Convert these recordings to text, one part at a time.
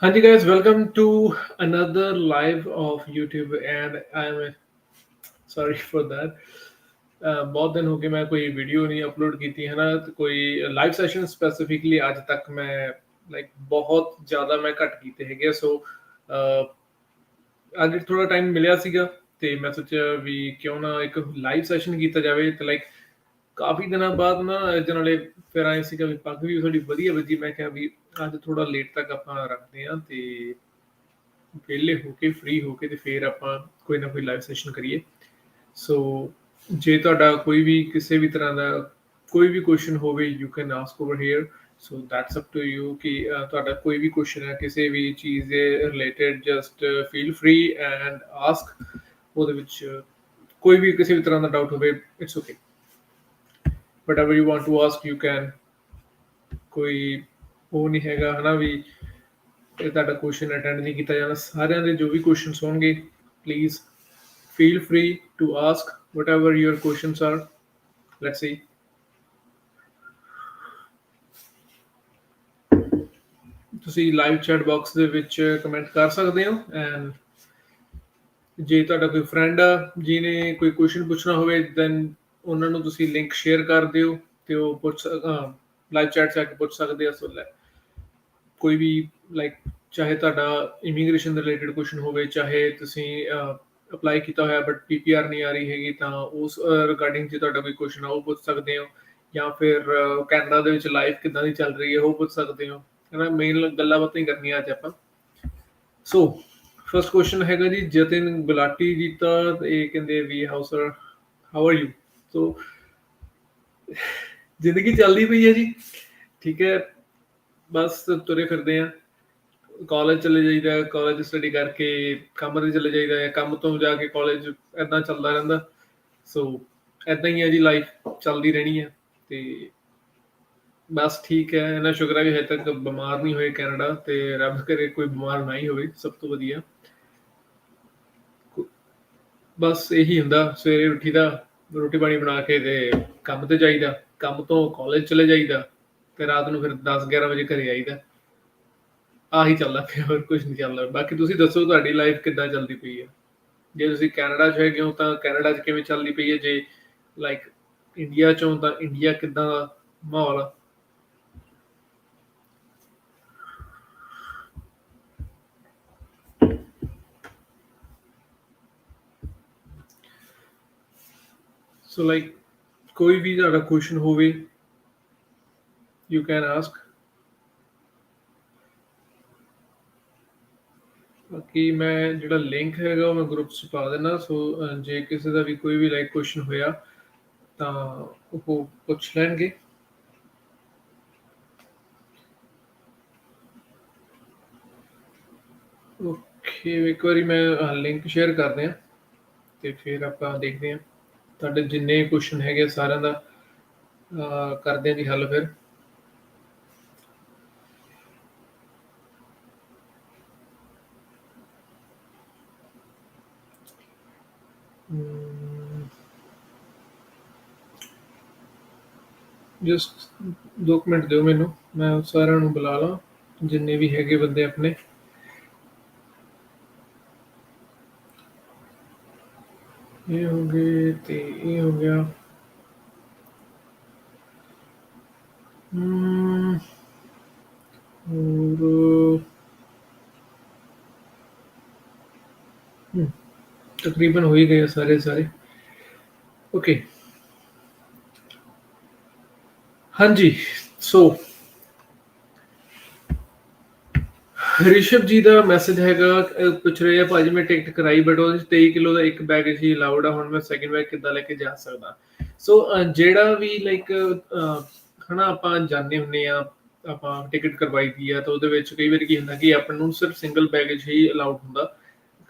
Hanji guys, welcome to another live of YouTube and I'm sorry for that. बहुत दिन हो गए मैं कोई वीडियो नहीं अपलोड की थी है ना तो कोई लाइव ਸੈਸ਼ਨ ਸਪੈਸੀਫਿਕਲੀ ਅੱਜ ਤੱਕ ਮੈਂ ਲਾਈਕ ਬਹੁਤ ਜ਼ਿਆਦਾ ਮੈਂ ਘੱਟ ਕੀਤੇ ਹੈਗੇ ਸੋ ਅੱਜ ਥੋੜਾ ਟਾਈਮ ਮਿਲਿਆ ਸੀਗਾ ਤੇ ਮੈਂ ਸੋਚਿਆ ਵੀ ਕਿਉਂ ਨਾ ਇੱਕ ਲਾਈਵ ਸੈਸ਼ਨ ਕੀਤਾ ਜਾਵੇ ਤੇ ਲਾਈਕ ਕਾਫੀ ਦਿਨਾਂ ਬਾਅਦ ਨਾ ਇਹਦੇ ਨਾਲੇ ਫਿਰ ਆਏ ਸੀਗਾ ਵੀ ਪੱਗ ਵੀ ਥੋੜੀ ਵਧੀਆ ਵੱਜੀ ਮੈਂ ਕਿਹਾ ਵੀ ਅੱਜ ਥੋੜਾ ਲੇਟ ਤੱਕ ਆਪਾਂ ਰੱਖਦੇ ਹਾਂ ਤੇ ਵਿਹਲੇ ਹੋ ਕੇ ਫ੍ਰੀ ਹੋ ਕੇ ਤੇ ਫਿਰ ਆਪਾਂ ਕੋਈ ਨਾ ਕੋਈ ਲਾਈਵ ਸੈਸ਼ਨ ਕਰੀਏ ਸੋ ਜੇ ਤੁਹਾਡਾ ਕੋਈ ਵੀ ਕਿਸੇ ਵੀ ਤਰ੍ਹਾਂ ਦਾ ਕੋਈ ਵੀ ਕੁਐਸਚਨ ਹੋਵੇ you can ask over here so that's up to you ਕਿ ਤੁਹਾਡਾ ਕੋਈ ਵੀ ਕੁਐਸਚਨ ਹੈ ਕਿਸੇ ਵੀ ਚੀਜ਼ ਦੇ related just feel free and ask ਉਹਦੇ ਵਿੱਚ ਕੋਈ ਵੀ ਕਿਸੇ ਵੀ ਤਰ੍ਹਾਂ ਦਾ ਡਾਊਟ ਹੋਵੇ it's okay whatever you want to ask you can ਕੋਈ ਉਹ ਨਹੀਂ ਹੈਗਾ ਹਨਾ ਵੀ ਇਹ ਤੁਹਾਡਾ ਕੁਐਸਚਨ ਅਟੈਂਡ ਨਹੀਂ ਕੀਤਾ ਜਾਣਾ ਸਾਰਿਆਂ ਦੇ ਜੋ ਵੀ ਕੁਐਸਚਨਸ ਹੋਣਗੇ please feel free to ask whatever your questions are let's see ਤੁਸੀਂ ਲਾਈਵ ਚੈਟ ਬਾਕਸ ਦੇ ਵਿੱਚ ਕਮੈਂਟ ਕਰ ਸਕਦੇ ਹੋ ਐਂਡ ਜੇ ਤੁਹਾਡਾ ਕੋਈ ਫਰੈਂਡ ਆ ਜਿਹਨੇ ਕੋਈ ਕੁਐਸਚਨ ਪੁੱਛਣਾ ਹੋਵੇ ਦੈਨ ਉਹਨਾਂ ਨੂੰ ਤੁਸੀਂ ਲਿੰਕ ਸ਼ੇਅਰ ਕਰ ਦਿਓ ਤੇ ਉਹ ਪੁੱਛ ਲਾਈਵ ਚੈਟ 'ਚ ਆ ਕੇ ਪੁੱਛ ਸਕਦੇ ਆ ਸੋ ਕੋਈ ਵੀ ਲਾਈਕ ਚਾਹੇ ਤੁਹਾਡਾ ਇਮੀਗ੍ਰੇਸ਼ਨ ਦੇ ਰਿਲੇਟਡ ਕੁਐਸਚਨ ਹੋਵੇ ਚਾਹੇ ਤੁਸੀਂ ਅਪਲਾਈ ਕੀਤਾ ਹੋਇਆ ਬਟ ਪੀਪੀਆਰ ਨਹੀਂ ਆ ਰਹੀ ਹੈਗੀ ਤਾਂ ਉਸ ਰਿਗਾਰਡਿੰਗ ਜੇ ਤੁਹਾਡਾ ਕੋਈ ਕੁਐਸਚਨ ਆ ਉਹ ਪੁੱਛ ਸਕਦੇ ਹੋ ਜਾਂ ਫਿਰ ਕੈਨੇਡਾ ਦੇ ਵਿੱਚ ਲਾਈਫ ਕਿੱਦਾਂ ਦੀ ਚੱਲ ਰਹੀ ਹੈ ਉਹ ਪੁੱਛ ਸਕਦੇ ਹੋ ਹੈ ਨਾ ਮੇਨ ਗੱਲਾਂ ਬਾਤਾਂ ਹੀ ਕਰਨੀਆਂ ਅੱਜ ਆਪਾਂ ਸੋ ਫਸਟ ਕੁਐਸਚਨ ਹੈਗਾ ਜੀ ਜਤਿਨ ਗੁਲਾਟੀ ਜੀ ਤਾਂ ਇਹ ਕਹਿੰਦੇ ਵੀ ਹਾਊ ਆਰ ਯੂ ਸੋ ਜ਼ਿੰਦਗੀ ਚੱਲਦੀ ਪਈ ਹੈ ਜੀ ਠੀਕ ਹੈ ਬਸ ਤੁਰੇ ਫਿਰਦੇ ਆ ਕਾਲਜ ਚਲੇ ਜਾਈਦਾ ਕਾਲਜ ਸਟੱਡੀ ਕਰਕੇ ਕੰਮ ਤੇ ਚਲੇ ਜਾਈਦਾ ਹੈ ਕੰਮ ਤੋਂ ਜਾ ਕੇ ਕਾਲਜ ਏਦਾਂ ਚੱਲਦਾ ਰਹਿੰਦਾ ਸੋ ਏਦਾਂ ਹੀ ਹੈ ਜੀ ਲਾਈਫ ਚੱਲਦੀ ਰਹਿਣੀ ਹੈ ਤੇ ਬਸ ਠੀਕ ਹੈ ਇਹਨਾਂ ਸ਼ੁਕਰ ਹੈ ਕਿ ਹਜੇ ਤੱਕ ਬਿਮਾਰ ਨਹੀਂ ਹੋਏ ਕੈਨੇਡਾ ਤੇ ਰੱਬ ਕਰੇ ਕੋਈ ਬਿਮਾਰ ਨਾ ਹੀ ਹੋਵੇ ਸਭ ਤੋਂ ਵਧੀਆ ਬਸ ਇਹੀ ਹੁੰਦਾ ਸਵੇਰੇ ਉੱਠੀ ਦਾ ਰੋਟੀ ਪਾਣੀ ਬਣਾ ਕੇ ਤੇ ਕੰਮ ਤੇ ਜਾਈਦਾ ਕੰਮ ਤੋਂ ਕਾਲਜ ਚਲੇ ਜਾਈਦਾ ਤੇ ਰਾਤ ਨੂੰ ਫਿਰ 10-11 ਵਜੇ ਘਰੇ ਆਈਦਾ ਆਹੀ ਚੱਲਦਾ ਪਿਆ ਹੋਰ ਕੁਝ ਨਹੀਂ ਚੱਲਦਾ ਬਾਕੀ ਤੁਸੀਂ ਦੱਸੋ ਤੁਹਾਡੀ ਲਾਈਫ ਕਿੱਦਾਂ ਚੱਲਦੀ ਪਈ ਹੈ ਜੇ ਤੁਸੀਂ ਕੈਨੇਡਾ 'ਚ ਹੈਗੇ ਹੋ ਤਾਂ ਕੈਨੇਡਾ 'ਚ ਕਿਵੇਂ ਚੱਲਦੀ ਪਈ ਹੈ ਜੇ ਲਾਈਕ ਇੰਡੀਆ 'ਚੋਂ ਤਾਂ ਇੰਡੀਆ ਕਿੱਦਾਂ ਦਾ ਮਾਹੌਲ ਆ ਸੋ ਲਾਈਕ ਕੋਈ ਵੀ ਤੁਹਾਡਾ ਕੁਐਸਚਨ ਹੋਵੇ ਯੂ ਕੈਨ ਆਸਕ ਬਾਕੀ ਮੈਂ ਜਿਹੜਾ ਲਿੰਕ ਹੈਗਾ ਉਹ ਮੈਂ ਗਰੁੱਪ 'ਚ ਪਾ ਦੇਣਾ ਸੋ ਜੇ ਕਿਸੇ ਦਾ ਵੀ ਕੋਈ ਵੀ ਲਾਈਕ ਕੁਐਸਚਨ ਹੋਇਆ ਤਾਂ ਉਹ ਪੁੱਛ ਲੈਣਗੇ ਓਕੇ ਇੱਕ ਵਾਰੀ ਮੈਂ ਲਿੰਕ ਸ਼ੇਅਰ ਕਰਦੇ ਹਾਂ ਤੇ ਫਿਰ ਆਪਾਂ ਦੇਖਦੇ ਹਾਂ ਤੁਹਾਡੇ ਜਿੰਨੇ ਕੁਐਸਚਨ ਹੈਗੇ ਸਾਰਿਆਂ ਦਾ ਕਰਦੇ ਹਾਂ ਜੀ ਹੱਲ ਫਿਰ ਜਸਟ 2 ਮਿੰਟ ਦਿਓ ਮੈਨੂੰ ਮੈਂ ਸਾਰਿਆਂ ਨੂੰ ਬੁਲਾ ਲਾਂ ਜਿੰਨੇ ਵੀ ਹੈਗੇ ਬੰਦੇ ਆਪਣੇ ਇਹ ਹੋ ਗਏ ਤੇ ਇਹ ਹੋ ਗਿਆ और तकरीबन हो ही गए सारे ओके हाँ जी सो ਰਿਸ਼ਵ ਜੀ ਦਾ ਮੈਸੇਜ ਹੈਗਾ ਪੁੱਛ ਰਹੇ ਆ ਭਾਜੀ ਮੈਂ ਟਿਕਟ ਕਰਾਈ ਬਟ ਉਹਦੇ 23 ਕਿਲੋ ਦਾ ਇੱਕ ਬੈਗ ਹੀ ਅਲਾਉਡ ਆ ਹੁਣ ਮੈਂ ਸੈਕਿੰਡ ਬੈਗ ਕਿੱਦਾਂ ਲੈ ਕੇ ਜਾ ਸਕਦਾ ਸੋ ਜਿਹੜਾ ਵੀ ਲਾਈਕ ਹਨਾ ਆਪਾਂ ਜਾਂਦੇ ਹੁੰਦੇ ਆ ਆਪਾਂ ਟਿਕਟ ਕਰਵਾਈ ਦੀ ਆ ਤਾਂ ਉਹਦੇ ਵਿੱਚ ਕਈ ਵਾਰੀ ਕੀ ਹੁੰਦਾ ਕਿ ਆਪਾਂ ਨੂੰ ਸਿਰਫ ਸਿੰਗਲ ਬੈਗੇਜ ਹੀ ਅਲਾਉਡ ਹੁੰਦਾ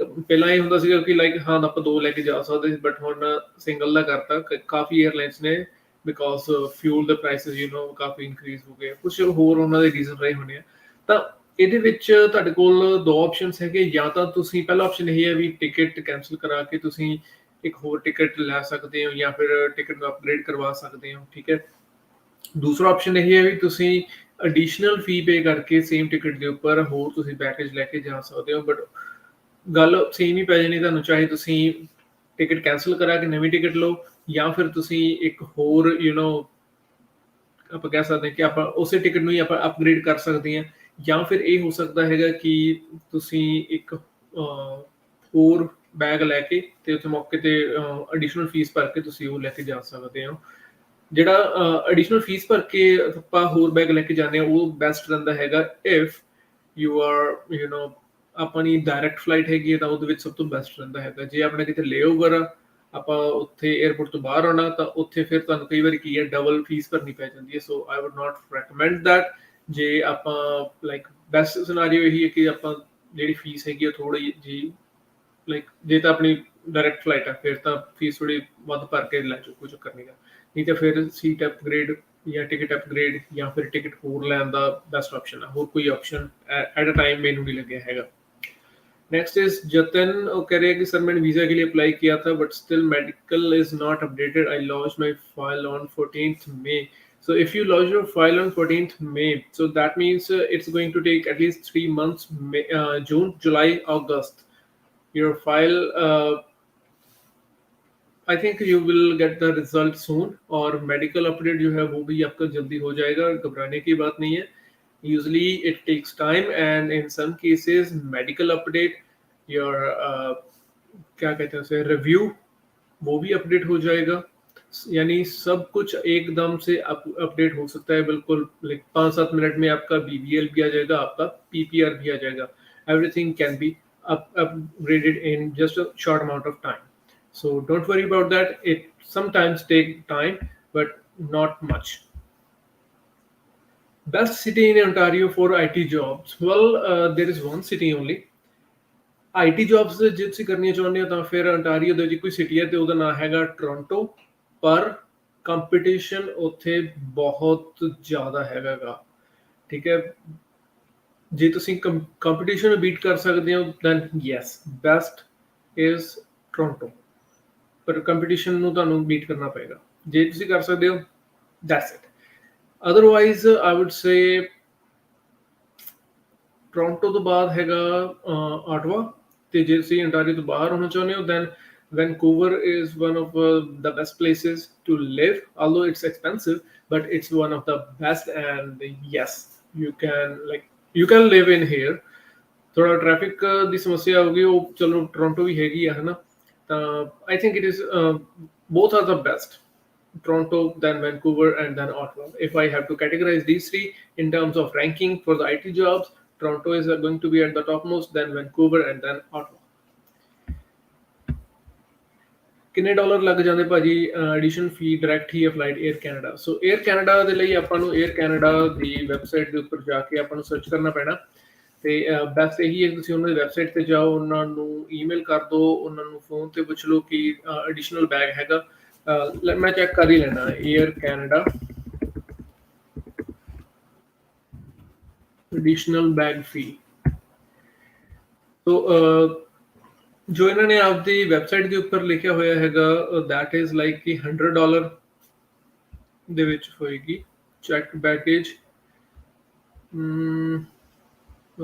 ਪਹਿਲਾਂ ਇਹ ਹੁੰਦਾ ਸੀਗਾ ਕਿ ਲਾਈਕ ਹਾਂ ਆਪਾਂ 2 ਲੈ ਕੇ ਜਾ ਸਕਦੇ ਸੀ ਬਟ ਹੁਣ ਸਿੰਗਲ ਦਾ ਕਰਤਾ ਕਾਫੀ 에ਅਰਲਾਈਨਸ ਨੇ ਬਿਕੋਜ਼ ਫਿਊਲ ਦੇ ਪ੍ਰਾਈਸਿਸ ਕਾਫੀ ਇਨਕਰੀਜ਼ ਹੋ ਗਏ ਕੁਝ ਹੋਰ ਉਹਨਾਂ ਦੇ ਰੀਜ਼ਨ ਰਹੇ ਹੋਣੇ ਆ ਤਾਂ ਇਹਦੇ ਵਿੱਚ ਤੁਹਾਡੇ ਕੋਲ 2 ਆਪਸ਼ਨਸ ਹੈਗੇ ਜਾਂ ਤਾਂ ਤੁਸੀਂ ਪਹਿਲਾ ਆਪਸ਼ਨ ਇਹ ਹੈ ਵੀ ਟਿਕਟ ਕੈਂਸਲ ਕਰਾ ਕੇ ਤੁਸੀਂ ਇੱਕ ਹੋਰ ਟਿਕਟ ਲੈ ਸਕਦੇ ਹੋ ਜਾਂ ਫਿਰ ਟਿਕਟ ਨੂੰ ਅਪਗ੍ਰੇਡ ਕਰਵਾ ਸਕਦੇ ਹੋ ਠੀਕ ਹੈ ਦੂਸਰਾ ਆਪਸ਼ਨ ਇਹ ਹੈ ਵੀ ਤੁਸੀਂ ਐਡੀਸ਼ਨਲ ਫੀ ਪੇ ਕਰਕੇ ਸੇਮ ਟਿਕਟ ਦੇ ਉੱਪਰ ਹੋਰ ਤੁਸੀਂ ਪੈਕੇਜ ਲੈ ਕੇ ਜਾ ਸਕਦੇ ਹੋ, ਬਟ ਗੱਲ ਸੇਮ ਹੀ ਪੈ ਜਾਣੀ ਤੁਹਾਨੂੰ, ਚਾਹੇ ਤੁਸੀਂ ਟਿਕਟ ਕੈਂਸਲ ਕਰਾ ਕੇ ਨਵੀਂ ਟਿਕਟ ਲਓ, ਜਾਂ ਫਿਰ ਤੁਸੀਂ ਇੱਕ ਹੋਰ ਆਪਾਂ ਕਹਿ ਸਕਦੇ ਹਾਂ ਕਿ ਆਪਾਂ ਉਸੇ ਟਿਕਟ ਨੂੰ ਹੀ ਆਪਾਂ ਅਪਗ੍ਰੇਡ ਕਰ ਸਕਦੇ ਹਾਂ, ਜਾਂ ਫਿਰ ਇਹ ਹੋ ਸਕਦਾ ਹੈਗਾ ਕਿ ਤੁਸੀਂ ਇੱਕ ਹੋਰ ਬੈਗ ਲੈ ਕੇ ਤੇ ਉੱਥੇ ਮੌਕੇ ਤੇ ਐਡੀਸ਼ਨਲ ਫੀਸ ਭਰ ਕੇ ਤੁਸੀਂ ਉਹ ਲੈ ਕੇ ਜਾ ਸਕਦੇ ਹੋ। ਜਿਹੜਾ ਐਡੀਸ਼ਨਲ ਫੀਸ ਭਰ ਕੇ ਆਪਾਂ ਹੋਰ ਬੈਗ ਲੈ ਕੇ ਜਾਂਦੇ ਹਾਂ, ਉਹ ਬੈਸਟ ਰਹਿੰਦਾ ਹੈਗਾ ਇਫ ਯੂ ਆਰ ਆਪਣੀ ਡਾਇਰੈਕਟ ਫਲਾਈਟ ਹੈਗੀ ਹੈ, ਤਾਂ ਉਹਦੇ ਵਿੱਚ ਸਭ ਤੋਂ ਬੈਸਟ ਰਹਿੰਦਾ ਹੈਗਾ। ਜੇ ਆਪਣਾ ਕਿਤੇ ਲੇਓਵਰ ਆ, ਆਪਾਂ ਉੱਥੇ 에ਅਰਪੋਰਟ ਤੋਂ ਬਾਹਰ ਆਉਣਾ, ਤਾਂ ਉੱਥੇ ਫਿਰ ਤੁਹਾਨੂੰ ਕਈ ਵਾਰੀ ਕੀ ਹੈ, ਡਬਲ ਫੀਸ ਭਰਨੀ ਪੈ ਜਾਂਦੀ ਹੈ। So I would not recommend that. ਜੇ ਆਪਾਂ ਲਾਈਕ ਬੈਸਟ ਸਿਨਾਰੀਓ ਇਹੀ ਹੈ ਕਿ ਆਪਾਂ ਜਿਹੜੀ ਫੀਸ ਹੈਗੀ ਉਹ ਥੋੜੀ ਜੀ ਲਾਈਕ ਜੇ ਤਾਂ ਆਪਣੀ ਡਾਇਰੈਕਟ ਫਲਾਈਟ ਆ, ਫਿਰ ਤਾਂ ਫੀਸ ਥੋੜੀ ਵੱਧ ਭਰ ਕੇ ਲੈ ਜਾਓ, ਕੋਈ ਚੱਕਰ ਨਹੀਂ ਗਾ। ਨਹੀਂ ਤਾਂ ਫਿਰ ਸੀਟ ਅਪਗ੍ਰੇਡ ਜਾਂ ਟਿਕਟ ਅਪਗ੍ਰੇਡ ਜਾਂ ਫਿਰ ਟਿਕਟ ਹੋਰ ਲੈਣ ਦਾ ਬੈਸਟ ਆਪਸ਼ਨ ਹੈ। ਹੋਰ ਕੋਈ ਆਪਸ਼ਨ ਐਟ ਅ ਟਾਈਮ ਮੈਨੂੰ नहीं ਲੱਗਿਆ ਹੈਗਾ। नेक्स्ट इज जतन, वो कह रहे हैं कि सर मैंने वीज़ा के लिए अप्लाई किया था but still medical is not updated, I launch my file on 14th May. So if you lodge your file on 14th May, so that means it's going to take at least 3 months, June, July, August. Your file, I think you will get the result soon, और medical update जो है वो भी आपका जल्दी हो जाएगा, घबराने की बात नहीं है। Usually it takes time and in some cases medical update your क्या कहते हैं उसे, रिव्यू, वो भी अपडेट हो जाएगा। यानी सब कुछ एकदम से अपडेट हो सकता है बिल्कुल, लाइक 5-7 मिनट में आपका बीबीएल भी आ जाएगा, आपका पीपीआर भी आ जाएगा। Everything can be upgraded in just a short amount of time. So don't worry about that. It sometimes take time, but not much. Best city in Ontario for IT jobs. Well, there is one city only. IT jobs ਜੇ ਤੁਸੀਂ ਕਰਨੀਆਂ ਚਾਹੁੰਦੇ ਹੋ ਤਾਂ ਫਿਰ ontario ਦੇ ਵਿੱਚ ਕੋਈ ਸਿਟੀ ਹੈ ਤੇ ਉਹਦਾ ਨਾਮ ਹੈਗਾ ਟੋਰਾਂਟੋ, ਪਰ ਕੰਪੀਟੀਸ਼ਨ ਉੱਥੇ ਬਹੁਤ ਜ਼ਿਆਦਾ ਹੈਗਾਗਾ। ਠੀਕ ਹੈ, ਜੇ ਤੁਸੀਂ ਕੰਪੀਟੀਸ਼ਨ ਨੂੰ ਬੀਟ ਕਰ ਸਕਦੇ ਹੋ then yes, best is Toronto, ਪਰ ਕੰਪੀਟੀਸ਼ਨ ਨੂੰ ਤੁਹਾਨੂੰ ਬੀਟ ਕਰਨਾ ਪਏਗਾ। ਜੇ ਤੁਸੀਂ ਕਰ ਸਕਦੇ ਹੋ that's it, otherwise I wood say Toronto ਤੋਂ ਬਾਅਦ ਹੈਗਾ ਆਟਵਾ, ਤੇ ਜੇ ਤੁਸੀਂ ਅੰਟਾਰੀਓ ਤੋਂ ਬਾਹਰ ਹੋਣਾ ਚਾਹੁੰਦੇ ਹੋ then Vancouver is one of the best places to live, although it's expensive, but it's one of the best, and yes, you can live in here. ਥੋੜਾ ਟ੍ਰੈਫਿਕ ਦੀ ਸਮੱਸਿਆ ਹੋਗੀ, ਉਹ ਚਲੋ ਟੋਰਾਂਟੋ ਵੀ ਹੈਗੀ ਆ, ਹਨਾ, ਤਾਂ I think it is both are the best, Toronto, then Vancouver, and then Ottawa. If I have to categorize these three in terms of ranking for the IT jobs, Toronto is going to be at the topmost, then Vancouver, and then Ottawa. ਕਿੰਨੇ dollar ਲੱਗ ਜਾਂਦੇ ਭਾਜੀ edition ਫੀ direct ਹੀ flight air Canada? ਸੋ air Canada ਦੇ ਲਈ ਆਪਾਂ ਨੂੰ air Canada ਦੀ website ਦੇ ਉੱਪਰ ਜਾ ਕੇ ਆਪਾਂ ਨੂੰ ਸਰਚ ਕਰਨਾ ਪੈਣਾ, ਤੇ ਬੈਸਟ ਇਹੀ ਹੈ ਤੁਸੀਂ ਉਹਨਾਂ ਦੀ ਵੈਬਸਾਈਟ ਤੇ ਜਾਓ, ਉਹਨਾਂ ਨੂੰ ਈਮੇਲ ਕਰ ਦਿਓ, ਉਹਨਾਂ ਨੂੰ ਫੋਨ ਤੇ ਪੁੱਛ ਲਓ ਕਿ ਐਡੀਸ਼ਨਲ ਬੈਗ ਹੈਗਾ, ਮੈਂ ਚੈੱਕ ਕਰ ਹੀ ਲੈਣਾ, 에ਅਰ ਕੈਨੇਡਾ ਐਡੀਸ਼ਨਲ ਬੈਗ ਫੀ। ਸੋ ਜੋ ਇਹਨਾਂ ਨੇ ਆਪਦੀ ਵੈਬਸਾਈਟ ਦੇ ਉੱਪਰ ਲਿਖਿਆ ਹੋਇਆ ਹੈਗਾ ਦੈਟ ਇਜ਼ ਲਾਈਕ ਕਿ $100 ਦੇ ਵਿੱਚ ਹੋਏਗੀ check baggage,